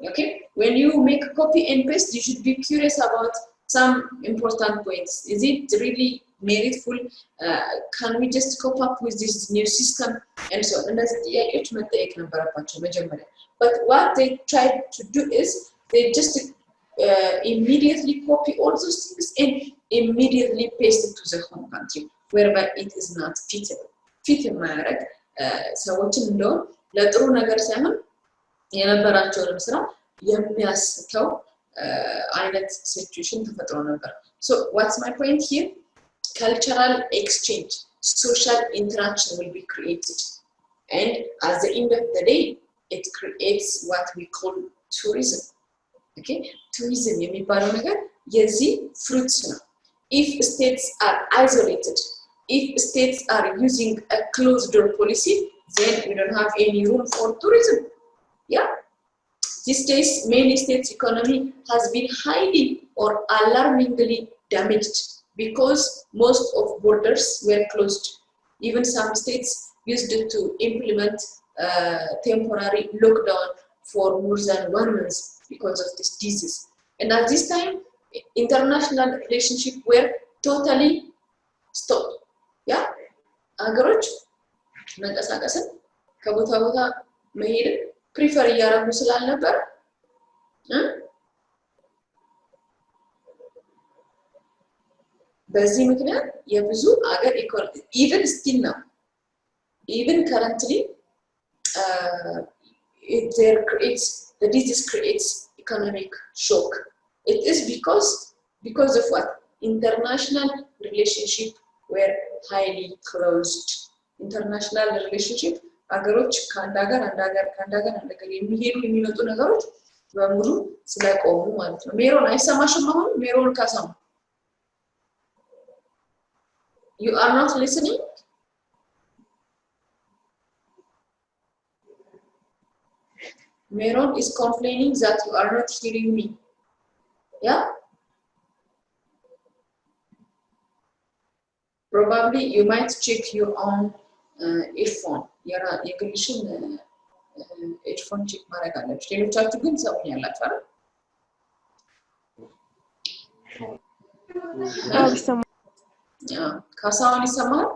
Okay, when you make a copy and paste you should be curious about some important points. Is it really meaningful? Can we just cope up with this new system and so on? But what they tried to do is they just immediately copy all those things and immediately paste it to the home country whereby it is not fitable. fit ማድረግ ሰዎችን እንደው ለጥሩ ነገር ሳይሆን የነበራቸውን ስራ የሚያስተው አይነት ሲቹዌሽን ተፈጥሮ ነበር. So what's my point here? Cultural exchange, social interaction will be created and at the end of the day it creates what we call tourism. Okay, tourism የሚባለው ነገር የዚህ fruits ነው. If states are isolated, if states are using a closed door policy, then we don't have any room for tourism. Yeah, these days many states' economy has been highly or alarmingly damaged because most of borders were closed. Even some states used to implement temporary lockdown for more than 1 month because of this disease. And at this time, international relationships were totally stopped. Yeah, አገሮች መንቀሳቀስን ከቦታ ቦታ መሄድ ፕሪፈር እያደረጉ ስላልነበር በዚህ ምክንያት የብዙ አገር ኢኮኖሚ even still now, even currently the disease creates economic shock It is because of what? International relationship were highly closed. International relationship ሀገሮች ከአንድ ሀገር የሚሄዱ የሚመጡ ነገሮች በሙሉ ስለቆሙ ማለት ነው። ሜሮን አይሰማሽም? አሁን ሜሮን ካሳም you are not listening? Meron is complaining that you are not hearing me. Yeah? Probably you might check your own earphone. የግልሽን ኤርፎን ቼክ ማድረግ አለብሽ። ሌሎቻችሁ ግን ሰሙኛላችሁ አይደል? ካሳሁን ይሰማል?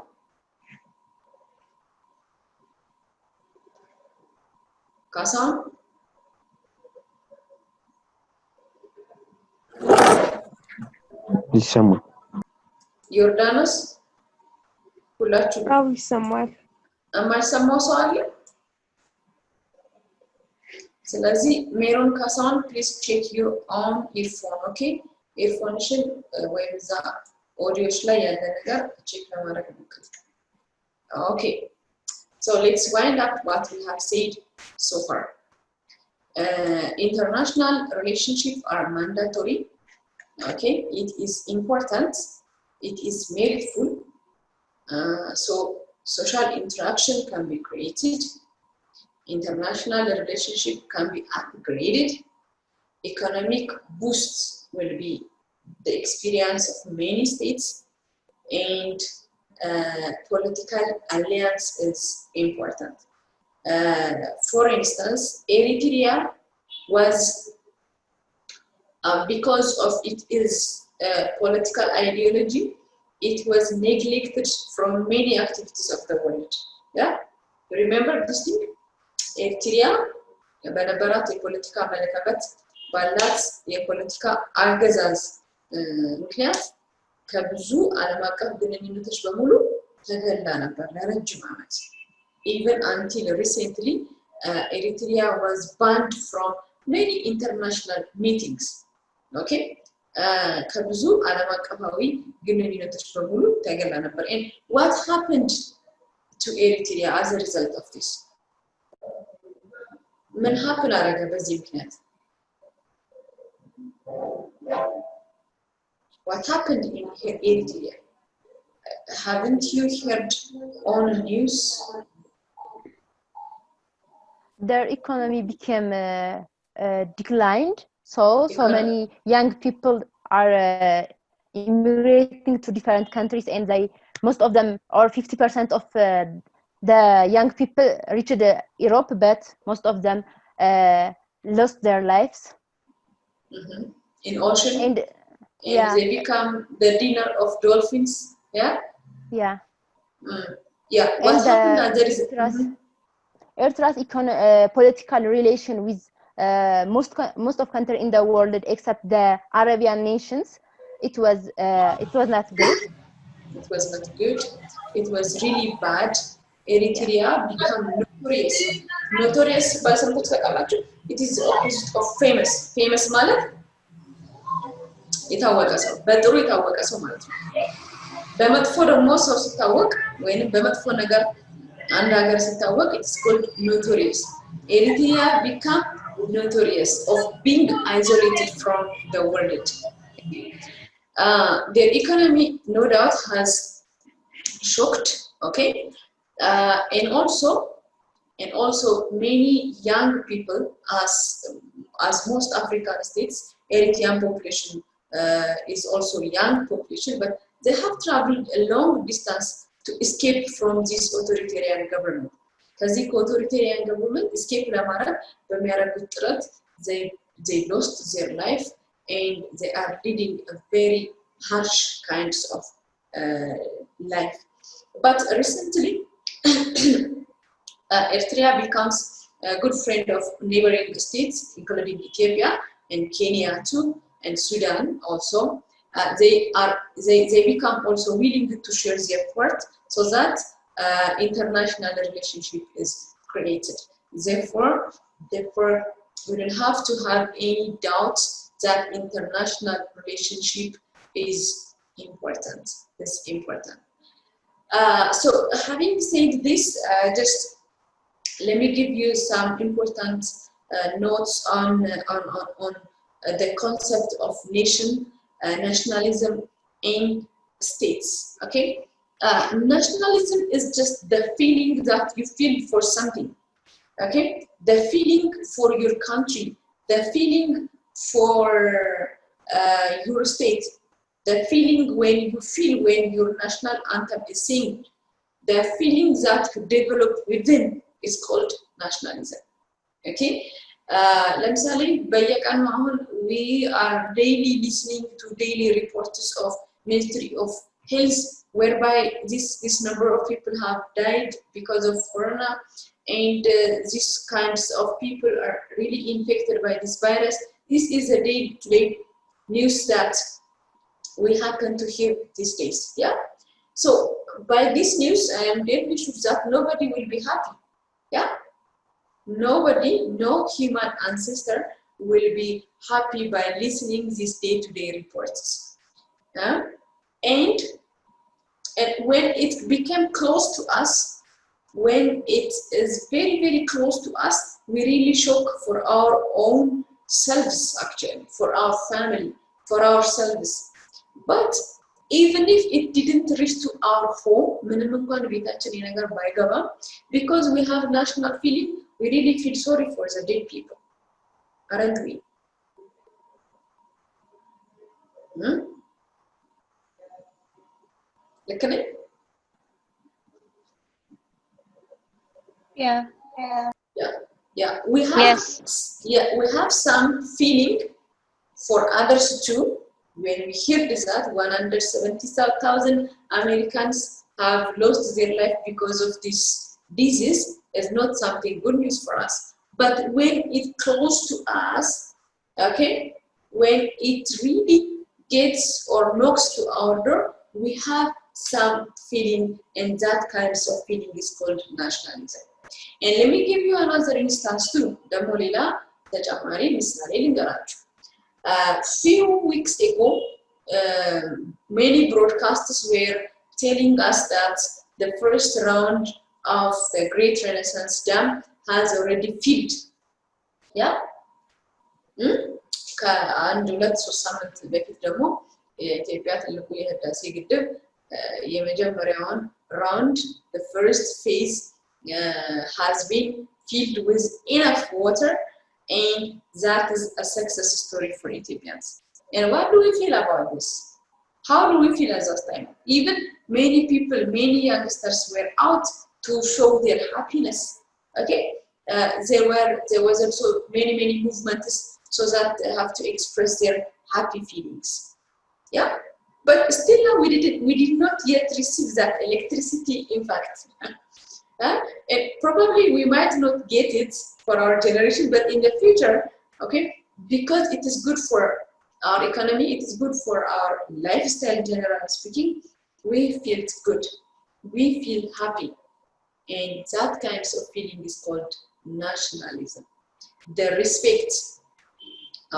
ካሳሁን ይሰማል? ዮርዳኖስ ሁላችሁ? አዎ ይሰማል። የማይሰማው ሰው አለ? ስለዚህ ሜሮን ካሳሁን ፕሊዝ ቼክ ዩር ኦን ኢርፎን። ኦኬ ኢርፎንሽን ወይም እዛ ኦዲዮች ላይ ያለ ነገር ቼክ ለማድረግ ሞክር። ኦኬ so let's wind up what we have said so far. International relationships are mandatory. Okay, it is important, it is meaningful, so social interaction can be created, international relationship can be upgraded, economic boosts will be the experience of many states, and political alliance is important. For instance, Eritrea was because of its political ideology, it was neglected from many activities of the world. Yeah, you remember this thing? Eritrea, በነበራት የፖለቲካ አመለካከት ባላት የፖለቲካ አገዛዝ ምክንያት ከብዙ ዓለም አቀፍ ግንኙነቶች በሙሉ ተገላ ነበር ለረጅም ዓመት። Even until recently, Eritrea was banned from many international meetings. Okay? ከብዙ ዓለም አቀፋዊ ግንኙነቶች በሙሉ ተገላ ነበር። And what happened to Eritrea as a result of this? ምን happen አደረገ በዚህ ምክንያት? What happened in Eritrea? Haven't you heard on the news? Their economy became declined. So many young people are immigrating to different countries, and most of them, or 50% of the young people reached Europe, but most of them lost their lives. In ocean? And yeah. They become the dinner of dolphins. Yeah? Yeah. Yeah. What happened? There is Eritrea's political relation with most of countries in the world except the Arabian nations, it was not good. It was not good. It was really bad. Eritrea became notorious. Notorious በሰምቶት ተቃላችሁ? It is the opposite of famous. Famous ማለት የታወቀ ሰው፣ በጥሩ የታወቀ ሰው ማለት ነው። በመጥፎ ደግሞ ሰው ሲታወቅ ወይንም በመጥፎ ነገር አንድ ሀገር ሲታወቅ it's called notorious. Eritrea became notorious of being isolated from the world. Their economy, no doubt, has shocked. Okay, and also many young people, as most African states, Eritrean population is also young population, but they have traveled a long distance to escape from this authoritarian government. ከዚህ authoritarian government escape ለማድረግ በሚያደርጉት ጥረት they lost their life and they are leading a very harsh kinds of life. But recently, Eritrea becomes a good friend of neighboring states, including Ethiopia and Kenya too, and Sudan also. They become also willing to share their part so that international relationship is created. Therefore, we don't have to have any doubts that international relationship is important. It's important. So having said this, just let me give you some important notes on the concept of nationalism in states. Okay, nationalism is just the feeling that you feel for something. Okay, the feeling for your country, the feeling for your state, the feeling when you feel when your national anthem is singing, the feeling that you develop within is called nationalism. Okay, ለምሳሌ በየቀኑ አሁን we are daily listening to daily reports of Ministry of Health whereby this number of people have died because of corona, and these kinds of people are really infected by this virus. This is a day-to-day news that we happen to hear these days. Yeah, so by this news I am deadly sure that nobody will be happy. Yeah, nobody, no human ancestor will be happy by listening these day-to-day reports. Yeah? And when it became close to us, when it is very, very close to us, we really shock for our own selves, actually, for our family, for ourselves. But even if it didn't reach to our home, because we have national feeling, we really feel sorry for the dead people, aren't we? Can it? Yeah. Yeah. We have some feeling for others too. When we hear this, that 170,000 Americans have lost their life because of this disease is not something good news for us. But when it close to us, okay, when it really gets or knocks to our door, we have some feeling, and that kind of feeling is called nationalism. And let me give you another instance too. Damolila, the Jamari, Misnari, Lingarachu. Few weeks ago, many broadcasters were telling us that the first round of the Great Renaissance Dam has already filled. Yeah? ከአንድ ሁለት ሶስት ሳምንት በፊት ደግሞ የኢትዮጵያ ትልቁ የህዳሴ ግድብ የመጀመሪያውን round, the first phase has been filled with enough water, and that is a success story for Ethiopians. And what do we feel about this? How do we feel at that time? Even many people, many youngsters were out to show their happiness. Okay, there was also many movements so that they have to express their happy feelings. Yeah, but still now we did not yet receive that electricity. In fact. And probably we might not get it for our generation, but in the future, okay, because it is good for our economy, it is good for our lifestyle, generally speaking, we feel good, we feel happy, and that kind of feeling is called nationalism. The respect,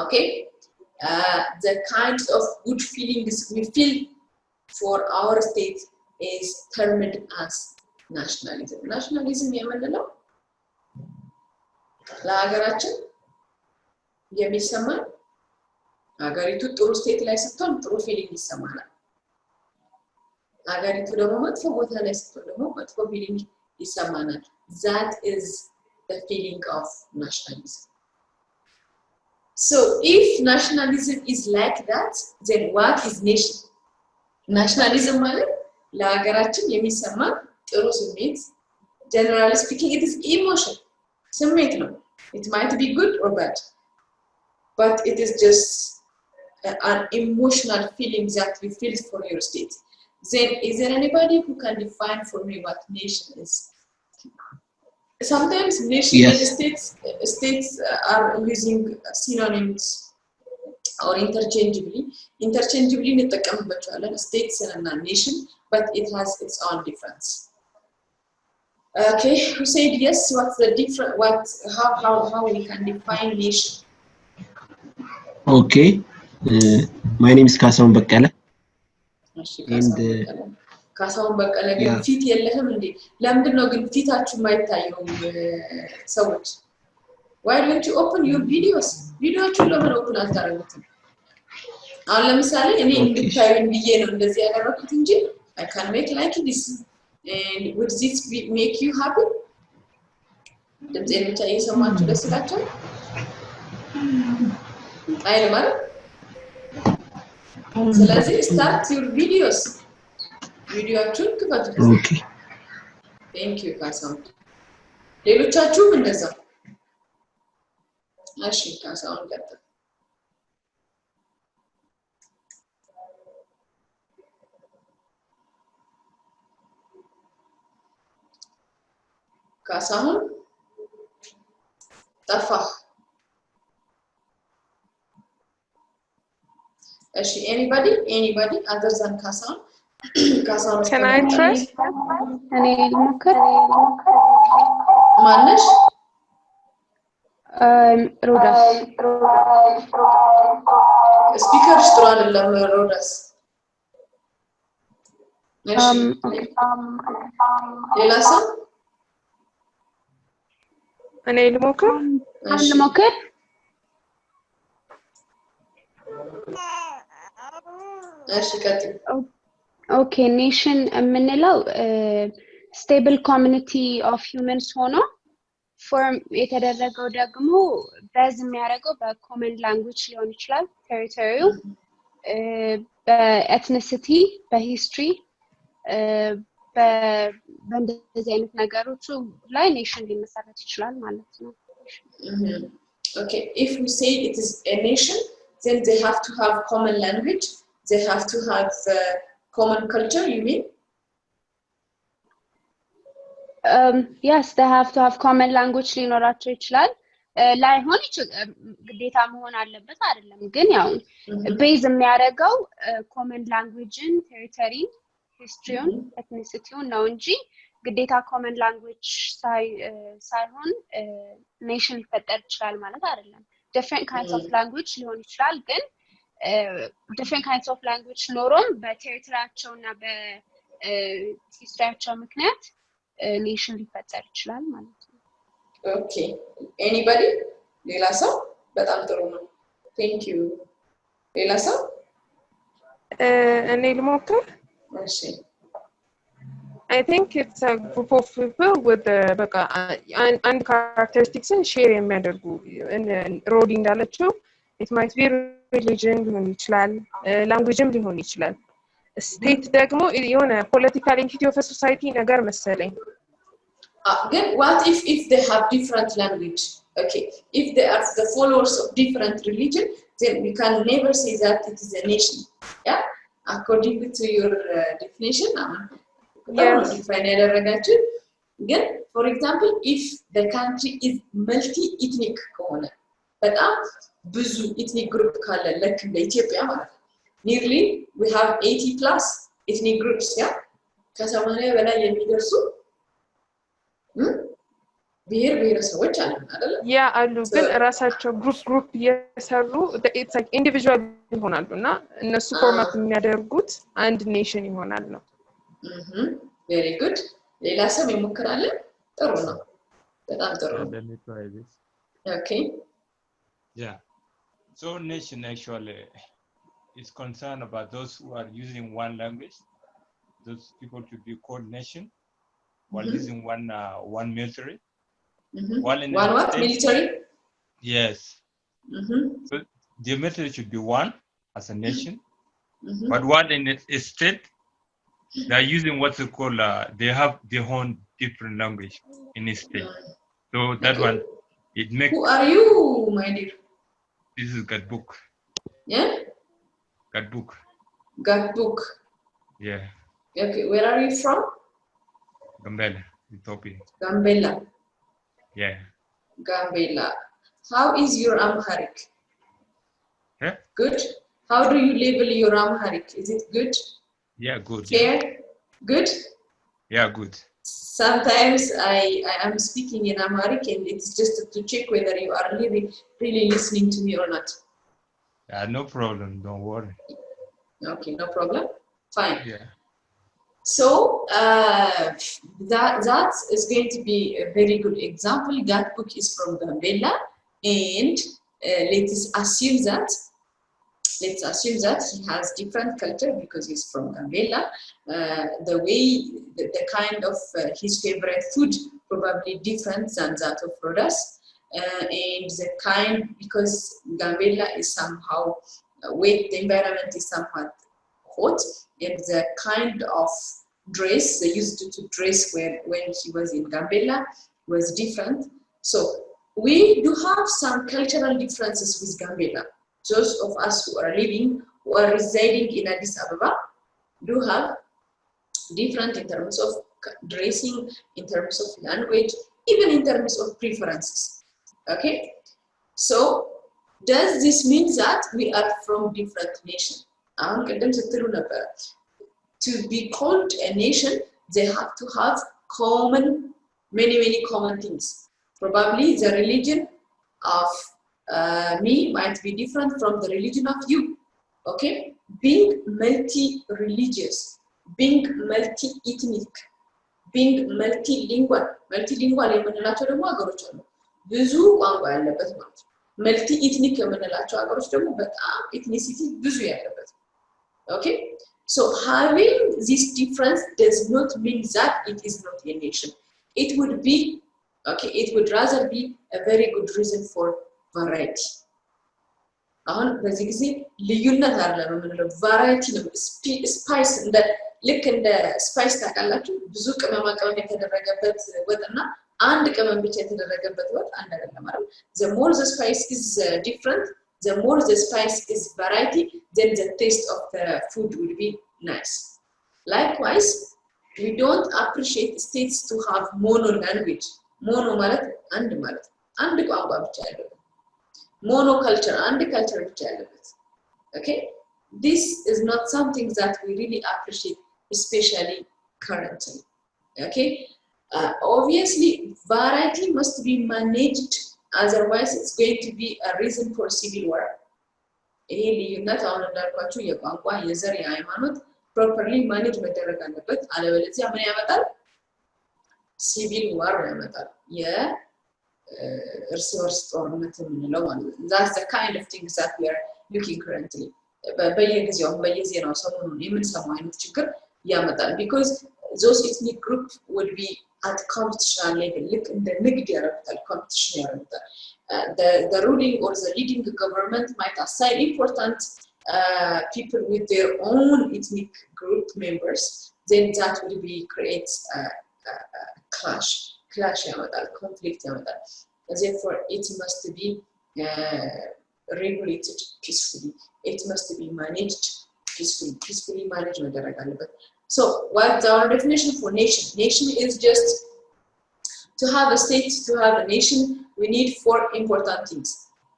okay, the kinds of good feelings we feel for our state is termed as nationalism. Nationalism የምንለው ለሀገራችን የሚሰማን ሀገሪቱ ጥሩ ስቴት ላይ ስትሆን ጥሩ ፊሊንግ ይሰማናል። ሀገሪቱ ደግሞ መጥፎ ቦታ ላይ ስትሆን ደግሞ መጥፎ ፊሊንግ ይሰማናል። That is the feeling of nationalism. So if nationalism is like that, then what is nation? Nationalism ማለት ለሀገራችን የሚሰማን ጥሩ ስሜት, generally speaking, it is emotion. ስሜት ነው. It might be good or bad, but it is just an emotional feeling that we feel for your state. Then, is there anybody who can define for me what nation is? Sometimes nation and states are using synonyms or interchangeably. Interchangeably, እንጠቀምባቸዋለን states and nation, but it has its own difference. Okay, who said yes? What's the difference? How we can define nation? Okay. My name is Kasaun Bakkala. And ካሳሁን በቀለ ግን ፊት የለህም እንዴ? ለምንድን ነው ግን ፊታችሁ የማይታየው ሰዎች? Why don't you open your videos? ቪዲዮአችሁን ለምን ኦፕን አታደርጉትም? አሁን ለምሳሌ እኔ እንድታዩኝ ብዬ ነው እንደዚህ ያደረኩት እንጂ I can make like this. And would this make you happy? ድምጼን ብቻ እየሰማችሁ ደስ ይላችኋል? አይደል? ስለዚህ start your videos. ቪዲዮአችሁን ክፈቱት። Okay. Thank you ካሳሁን። ሌሎቻችሁም እንደዛ። እሺ ካሳሁን ቀጥል። ካሳሁን ጠፋህ። እሺ anybody other than ካሳሁን? ካሳሁን Can I try? እኔ ልሞክር። ማነሽ? ሮዳስ ስፒከርሽ ጥሩ አይደለም ሮዳስ። እሺ ሌላ ሰው? እኔ ልሞክር። ልሞክር። እሺ ቀጥል። ኦኬ ኔሽን የምንለው ስቴብል ኮሚኒቲ ኦፍ ሂውመንስ ሆኖ ፎርም የተደረገው ደግሞ በዝ የሚያደርገው በኮመን ላንጉዌጅ ሊሆን ይችላል። ቴሪቶሪው በኤትኒሲቲ በሂስትሪ በእንደዚህ አይነት ነገሮች ላይ ኔሽን ሊመሰረት ይችላል ማለት ነው። Okay, if we say it is a nation, then they have to have common language, they have to have common culture, you mean? Yes, they have to have common language ሊኖራቸው ይችላል። ላይሆን ይችላል ግዴታ መሆን አለበት አይደለም። ግን ያው ቤዝ የሚያደርገው ኮመን ላንጉዌጅን፣ ቴሪቶሪን፣ ሂስትሪውን፣ ኤትኒሲቲውን ነው እንጂ ግዴታ ኮመን ላንጉዌጅ ሳይሆን ኔሽን ሊፈጠር ይችላል ማለት አይደለም። different kinds of language ሊሆን ይችላል ግን different kinds of language ኖሮም በቴሪቶሪያቸውና በሂስትሪያቸው ምክንያት ኔሽን ሊፈጠር ይችላል ማለት ነው። ኦኬ anybody? ሌላ ሰው? በጣም ጥሩ ነው። thank you። ሌላ ሰው? እኔ ልሞክር። እሺ I think it's a group of people with በቃ and characteristics share የሚያደርጉ ሮዲ እንዳለችው it might be religion ሊሆን ይችላል languageም ሊሆን ይችላል state ደግሞ የሆነ political entity of a society ነገር መሰለኝ። Then what if they have different language? Okay, if they are the followers of different religion, then we can never say that it is a nation. Yeah, according to your definition. Yes. Define ያደረጋችሁ ግን for example if the country is multi-ethnic ከሆነ በጣም ብዙ ethnic group ካለ ልክ እንደ ኢትዮጵያ ማለት ነው nearly we have 80 plus ethnic groups ያ ከ80 በላይ የሚደርሱ ብሔረሰቦች አሉ አይደል? ያ አሉ ግን ራሳቸው ግሩፕ እየሰሩ it's like individual ይሆናሉና እነሱ ፎርማት የሚያደርጉት አንድ ኔሽን ይሆናል ነው። Very good. ሌላ ሰው ይሞክራል? ጥሩ ነው። በጣም ጥሩ ነው። Let me try this. Okay. Yeah. So nation actually is concerned about those who are using one language. Those people should be called nation while using one military. While in one what? Military? Yes. So the military should be one as a nation. But one in a state, they are using what they call they have their own different language in this state. So that one it makes. Who are you, my dear? This is God book. Yeah. God book. God book. Yeah. Okay, where are you from? Gambela, Ethiopia. Gambela. Yeah. Gambela. How is your Amharic? Yeah. Good. How do you label your Amharic? Is it good? Yeah, good. Fair? Good? Yeah, good. Sometimes I am speaking in Amharic and it's just to check whether you are really listening to me or not. Yeah, no problem. Don't worry. Okay, no problem. Fine. Yeah. So that is going to be a very good example. That book is from Gambella, and let's assume that he has different culture because he's from Gambella. The way, the kind of his favorite food probably different than that of Rhodas, and the kind, because Gambella is somehow wet, the environment is somewhat hot, and the kind of dress they used to dress when he was in Gambella was different. So we do have some cultural differences with Gambella. Those of us who are living, who are residing in Addis Ababa, do have different in terms of dressing, in terms of language, even in terms of preferences. Okay? So, does this mean that we are from different nations? To be called a nation, they have to have many common things. Probably the religion of me might be different from the religion of you. Okay? Being multi-religious, being multi-ethnic, being multilingual የምንላቸው ደግሞ ሀገሮች አሉ። ብዙ ቋንቋ ያለበት ማለት ነው። መልቲ ኢትኒክ የምንላቸው ሀገሮች ደግሞ በጣም ኤትኒሲቲ ብዙ ያለበት። Okay? So having this difference does not mean that it is not a nation. It would be, okay, it would rather be a very good reason for variety. አሁን በዚህ ጊዜ ልዩነት አይደለም የምንለው ቫራይቲ ነው። ስፓይስ እንደ ልክ እንደ ስፓይስ ታውቃላችሁ፣ ብዙ ቅመማ ቅመም የተደረገበት ወጥና አንድ ቅመም ብቻ የተደረገበት ወጥ አንድ አይደለም አይደል? The more the spice is different, the more the spice is variety, then the taste of the food will be nice. Likewise, we don't appreciate states to have mono language. Mono ማለት አንድ ቋንቋ ብቻ ያለው monoculture and culture ብቻ ያለበት። Okay? This is not something that we really appreciate, especially currently. Okay? Obviously, variety must be managed, otherwise it's going to be a reason for civil war. ይሄ ልዩነት አሁን እንዳልኳችሁ የቋንቋ፣ የዘር፣ የሃይማኖት properly manage መደረግ አለበት። አለበለዚያ ምን ያመጣል? ሲቪል ዋር ያመጣል። እርስ በርስ ጦርነት የምንለው ማለት ነው። That's the kind of things that we are looking currently. በየጊዜው ሰሞኑን የምንሰማው አይነት ችግር ያመጣል። Because those ethnic group would be at competition level, ልክ እንደ ንግድ ያደርጉታል፣ competition ያደርጉታል። The ruling or the leading government might assign important people with their own ethnic group members, then that would be creates a clash ያመጣል፣ conflict ያመጣል። Therefore, it must be regulated peacefully. It must be managed peacefully managed መደረግ አለበት። So, what's our definition for nation? Nation is just to have a state, to have a nation, we need 4 important things.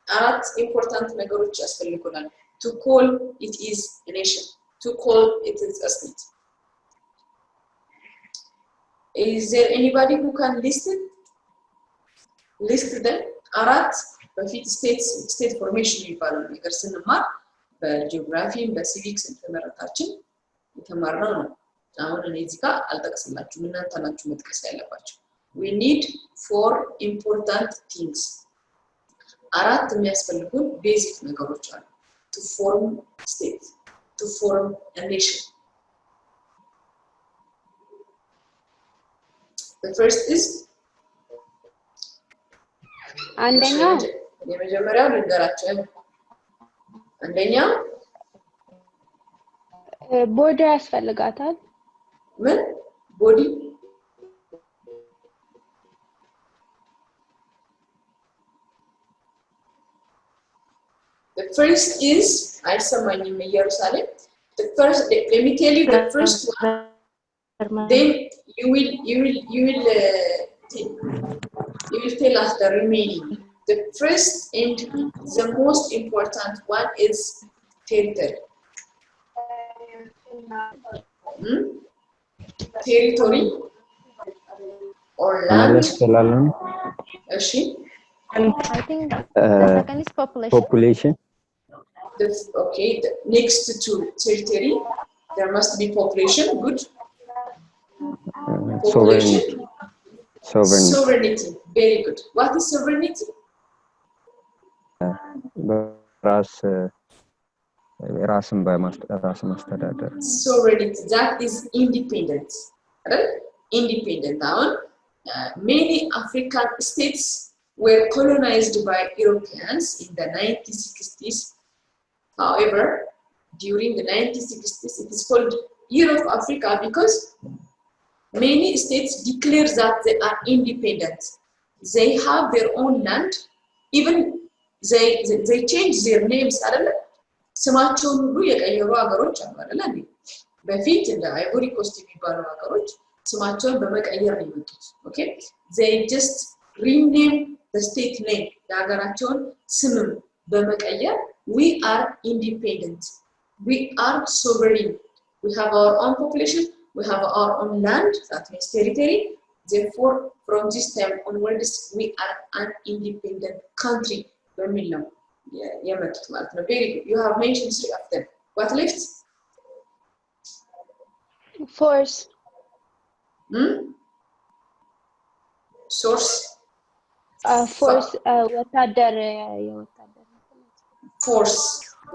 4 important ነገሮች ያስፈልጉናል. To call it is a nation, to call it is a state. Is there anybody who can list it? List them. 4 በፊት state formation የሚባለው ነገር ስንማር በጂኦግራፊም በሲቪክስ ትምህርታችን የተማርነው ነው። አሁን እኔ እዚህ ጋር አልጠቅስላችሁም፣ እናንተ ናችሁ መጥቀስ ያለባችሁ። We need 4 important things. 4 የሚያስፈልጉን ቤዚክ ነገሮች አሉ to form state, to form a nation. The first is አንደኛው የመጀመሪያው ልንገራችሁ። አንደኛው ቦዲ ያስፈልጋታል። ምን ቦዲ? The first is አይሰማኝም ኢየሩሳሌም. The first, let me tell you the first one. Then you will tell us the remaining. The first and the most important one is territory. Territory or land. I think the second is population. Next to territory, there must be population. Good. Population. Sovereignty. Very good. What is sovereignty? Sovereignty, that is independent. Right? Independent. Now, many African states were colonized by Europeans in the 1960s. However, during the 1960s, it is called Year of Africa because many states declare that they are independent. They have their own land. Even they change their names. ስማቸውን ሁሉ የቀየሩ ሀገሮች አሉ አይደል እንዴ? በፊት እንደ አይቮሪ ኮስት የሚባሉ ሀገሮች ስማቸውን በመቀየር ነው የመጡት። ኦኬ they just rename the state name የሀገራቸውን ስም በመቀየር we are independent, we are sovereign, we have our own population, we have our own land, that means territory. Therefore, from this time onwards, we are an independent country. በሚል ነው የመጡት ማለት ነው። Very good. You have mentioned 3 of them. What left? Force. Source. Force. ወታደር Force.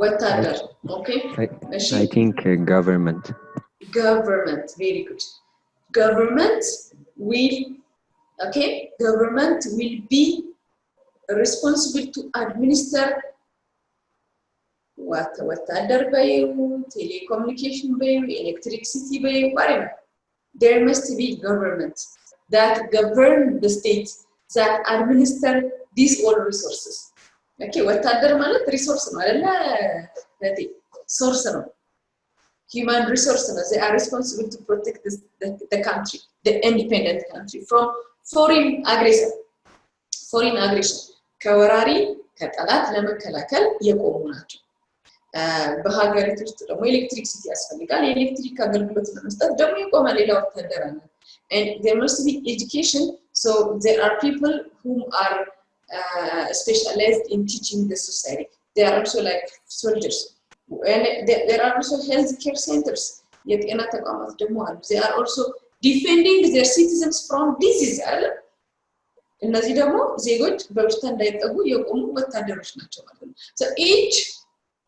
ወታደር. Okay. I think government. Government. Very good. Government will be responsible to administer whatever telecommunication electricity whatever. There must be government that govern the state, that administer these all resources. Okay, whatever ማለት resource ነው አይደለ? Source ነው. Human resource ነው. They are responsible to protect the country, the independent country from foreign aggression. ከወራሪ ከጠላት ለመከላከል የቆሙ ናቸው። በሀገሪቱ ውስጥ ደግሞ ኤሌክትሪክሲቲ ያስፈልጋል። የኤሌክትሪክ አገልግሎት ለመስጠት ደግሞ የቆመ ሌላ ወታደር አለ። And there must be education, so there are people who are specialized in teaching the society. They are also like soldiers. And there are also healthcare centers. የጤና ተቋማት ደግሞ አሉ። They are also defending their citizens from disease. እነዚህ ደግሞ ዜጎች በሽታ እንዳይጠጉ የቆሙ ወታደሮች ናቸው ማለት ነው። So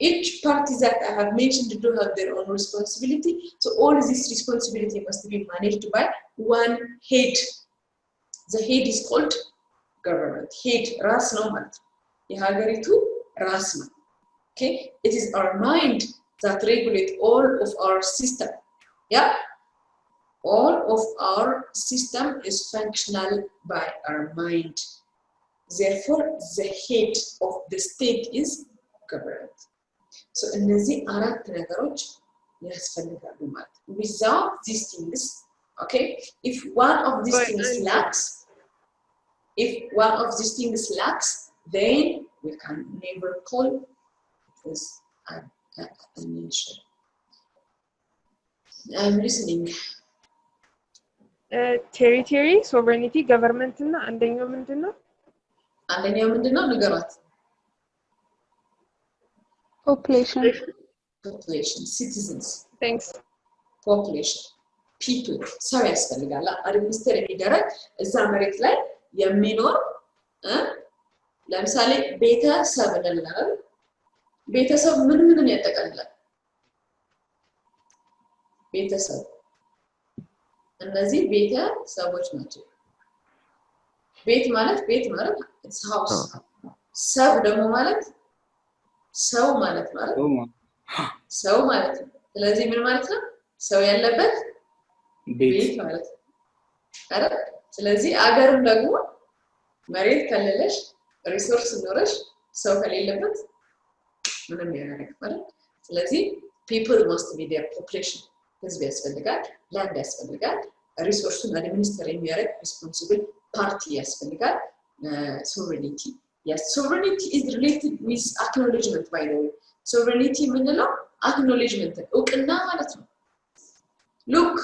each party that I have mentioned do have their own responsibility. So all this responsibility must be managed by one head. The head is called government. Head, ራስ ነው ማለት ነው። የሀገሪቱ ራስ ነው። Okay? It is our mind that regulate all of our system. Yeah? All of our system is functional by our mind. Therefore, the head of the state is government. So, እነዚህ አራት ነገሮች ያስፈልጋሉ ማለት ነው። Without these things, okay, if one of these things lacks, then we can never call this a nation. I'm listening. ቴሪቶሪ፣ ሶቨሬኒቲ፣ ገቨርንመንት እና አንደኛው ምንድነው? ንገሯት። Population, citizens. Thanks. Population, people. ሰው ያስፈልጋል። አድሚኒስትር የሚደረግ እዛ መሬት ላይ የሚኖር ለምሳሌ ቤተሰብ እንላለን። ቤተሰብ ምን ያጠቃልላል? ቤተሰብ እነዚህ ቤተሰቦች ናቸው። ቤት ማለት it's house. ሰብ ደግሞ ማለት ሰው ማለት ነው። ስለዚህ ምን ማለት ነው? ሰው ያለበት ቤት ማለት ነው አይደል? ስለዚህ አገርም ደግሞ መሬት ከሌለሽ ሪሶርስ ኖረሽ ሰው ከሌለበት ምንም ያደርግ ማለት። ስለዚህ people must be their population. ህዝብ ያስፈልጋል፣ ላንድ ያስፈልጋል፣ ሪሶርሱን አድሚኒስትር የሚያደርግ ሪስፖንሲብል ፓርቲ ያስፈልጋል። sovereignty. Yes, sovereignty is related with acknowledgement, by the way. Sovereignty ምንለው acknowledgement እውቅና ማለት ነው። Look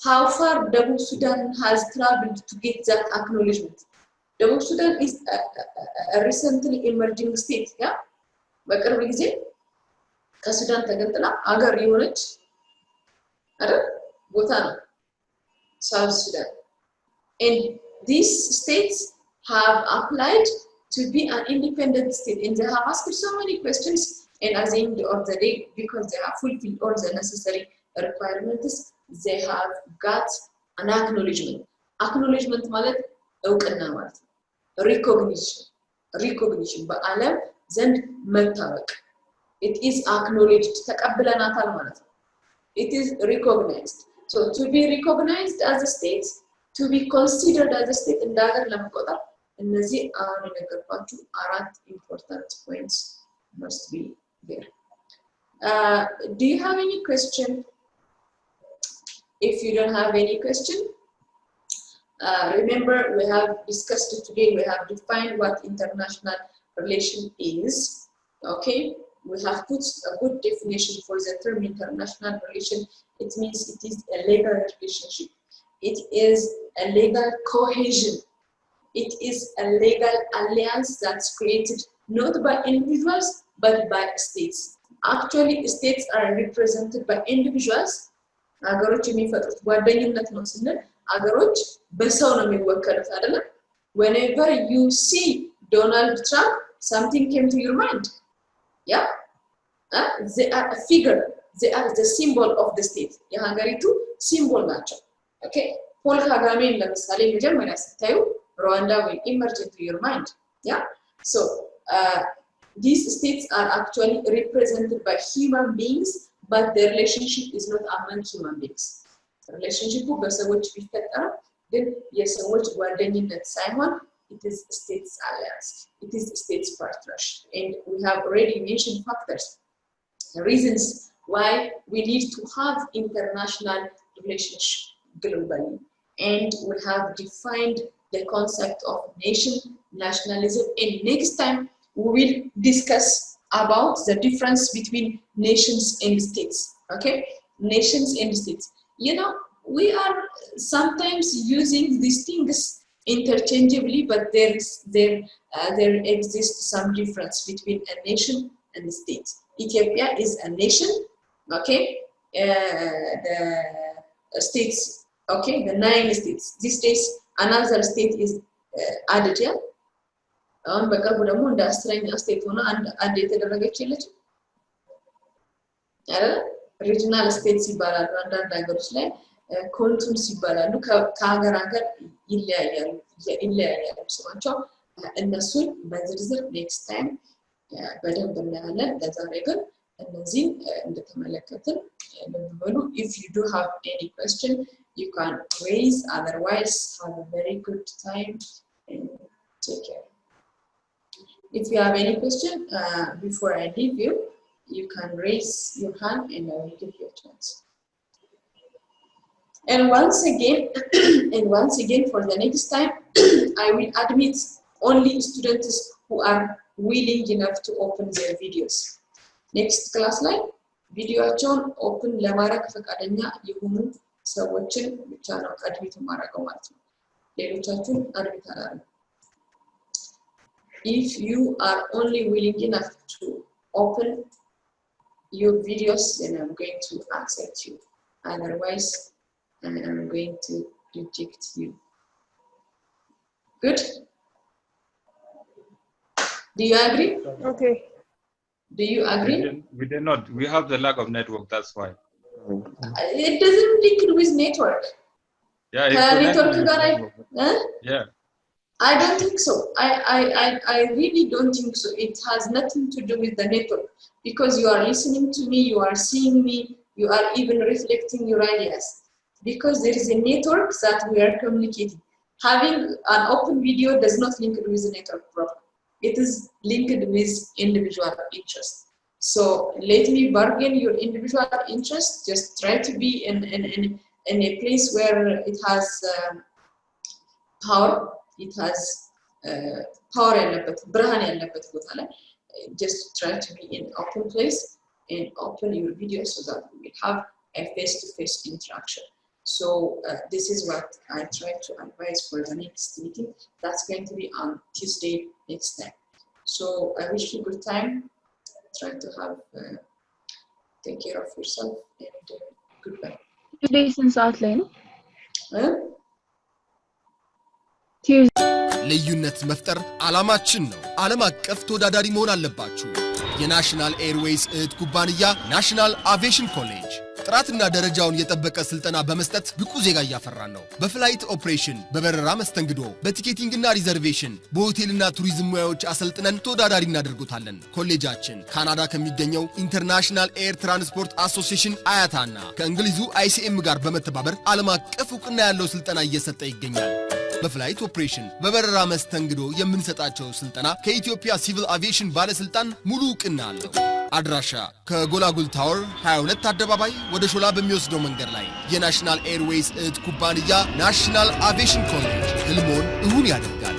how far South Sudan has traveled to get that acknowledgement. South Sudan is a recently emerging state, yeah? በቅርብ ጊዜ ከሱዳን ተገንጥላ አገር የሆነች አይደል ቦታ ነው South Sudan. And these states have applied to be an independent state, and they have asked so many questions, and at the end of the day, because they have fulfilled all the necessary requirements, they have got an acknowledgement. Acknowledgement ማለት እውቅና ማለት ነው። recognition በዓለም ዘንድ መታወቅ it is acknowledged ተቀብለናታል ማለት ነው። it is recognized. So to be recognized as a state, to be considered as a state እንደ ሀገር ለመቆጠር እነዚህ አሁን የነገርኳችሁ አራት important points must be there. Do you have any question? If you don't have any question, remember we have discussed it today, we have defined what international relation is, okay? We have put a good definition for the term international relation. It means it is a legal relationship. It is a legal cohesion. It is a legal alliance that's created not by individuals, but by states. Actually, states are represented by individuals. አገሮች የሚፈጥሩት ጓደኝነት ነው ስንል አገሮች በሰው ነው የሚወከሉት አይደለ? Whenever you see Donald Trump, something came to your mind. Yeah? They are a figure. They are the symbol of the state. የሀገሪቱ ሲምቦል ናቸው. Okay? ፖል ካጋሜን ለምሳሌ መጀመሪያ ስታዩ Rwanda will emerge into your mind. Yeah? So, these states are actually represented by human beings, but the relationship is not among human beings. The relationship በሰዎች ቢፈጠር ግን የሰዎች ጓደኝነት ሳይሆን it is states alliance. It is states partnership. And we have already mentioned factors, reasons why we need to have international relationship globally. And we have defined the concept of nation, nationalism, and next time we will discuss about the difference between nations and states. Okay, nations and states. You know, we are sometimes using these things interchangeably, but there exists some difference between a nation and a state. Ethiopia is a nation. Okay, the states. Okay, the 9 states. These days, another state is added here. አሁን በቅርቡ ደግሞ እንደ 10ኛ ስቴት ሆነ አንድ የተደረገች የለች አይደል? ሪጂናል ስቴትስ ይባላሉ አንዳንድ ሀገሮች ላይ ኮንቱንስ ይባላሉ ከሀገር ሀገር ይለያያሉ ስማቸው እነሱን በዝርዝር ኔክስት ታይም በደንብ እናያለን። ለዛሬ ግን እነዚህን እንደተመለከትን ልብ if you do have any question you can raise, otherwise have a very good time and take care. If you have any question before I leave you, you can raise your hand and I will give you a chance. And once again for the next time I will admit only students who are willing enough to open their videos. Next class line ቪዲዮአቸውን ኦፕን ለማድረግ ፈቃደኛ የሆኑ ሰዎችን ብቻ ነው አድሚት ማድረገው ማለት ነው። ሌሎቻችሁን አድሚት አላደርግም። If you are only willing enough to open your videos, then I'm going to accept you. Otherwise, I'm going to reject you. Good? Do you agree? Okay. Do you agree? We did not. We have the lack of network, that's why. It doesn't link with network. Yeah, it's network yeah. I don't think so. I really don't think so. It has nothing to do with the network because you are listening to me, you are seeing me, you are even reflecting your ideas. Because there is a network that we are communicating. Having an open video does not link it with the network problem. It is linked with individual interest. So let me bargain your individual interest. Just try to be in a place where it has power. It has power ያለበት ብርሃን ያለበት ቦታ ላይ just try to be in open place and open your video so that we will have a face-to-face interaction. So this is what I try to advise for the next meeting. That's going to be on Tuesday next time. So I wish you good time. Try to have take care of yourself and goodbye. Today since ሰዓት ላይ ነው ልዩነት መፍጠር ዓላማችን ነው። ዓለም አቀፍ ተወዳዳሪ መሆን አለባችሁ። የናሽናል ኤርዌይስ እህት ኩባንያ ናሽናል አቪዬሽን ኮሌጅ ጥራትና ደረጃውን የጠበቀ ስልጠና በመስጠት ብቁ ዜጋ እያፈራን ነው። በፍላይት ኦፕሬሽን፣ በበረራ መስተንግዶ፣ በቲኬቲንግና ሪዘርቬሽን፣ በሆቴልና ቱሪዝም ሙያዎች አሰልጥነን ተወዳዳሪ እናደርጉታለን። ኮሌጃችን ካናዳ ከሚገኘው ኢንተርናሽናል ኤር ትራንስፖርት አሶሲዬሽን አያታና ከእንግሊዙ ICM ጋር በመተባበር ዓለም አቀፍ ዕውቅና ያለው ስልጠና እየሰጠ ይገኛል። በፍላይት ኦፕሬሽን በበረራ መስተንግዶ የምንሰጣቸው ስልጠና ከኢትዮጵያ ሲቪል አቪዬሽን ባለስልጣን ሙሉ ዕውቅና አለው። አድራሻ ከጎላጉል ታወር 22 አደባባይ ወደ ሾላ በሚወስደው መንገድ ላይ የናሽናል ኤርዌይስ እህት ኩባንያ ናሽናል አቪዬሽን ኮሌጅ ህልሞን እውን ያደርጋል።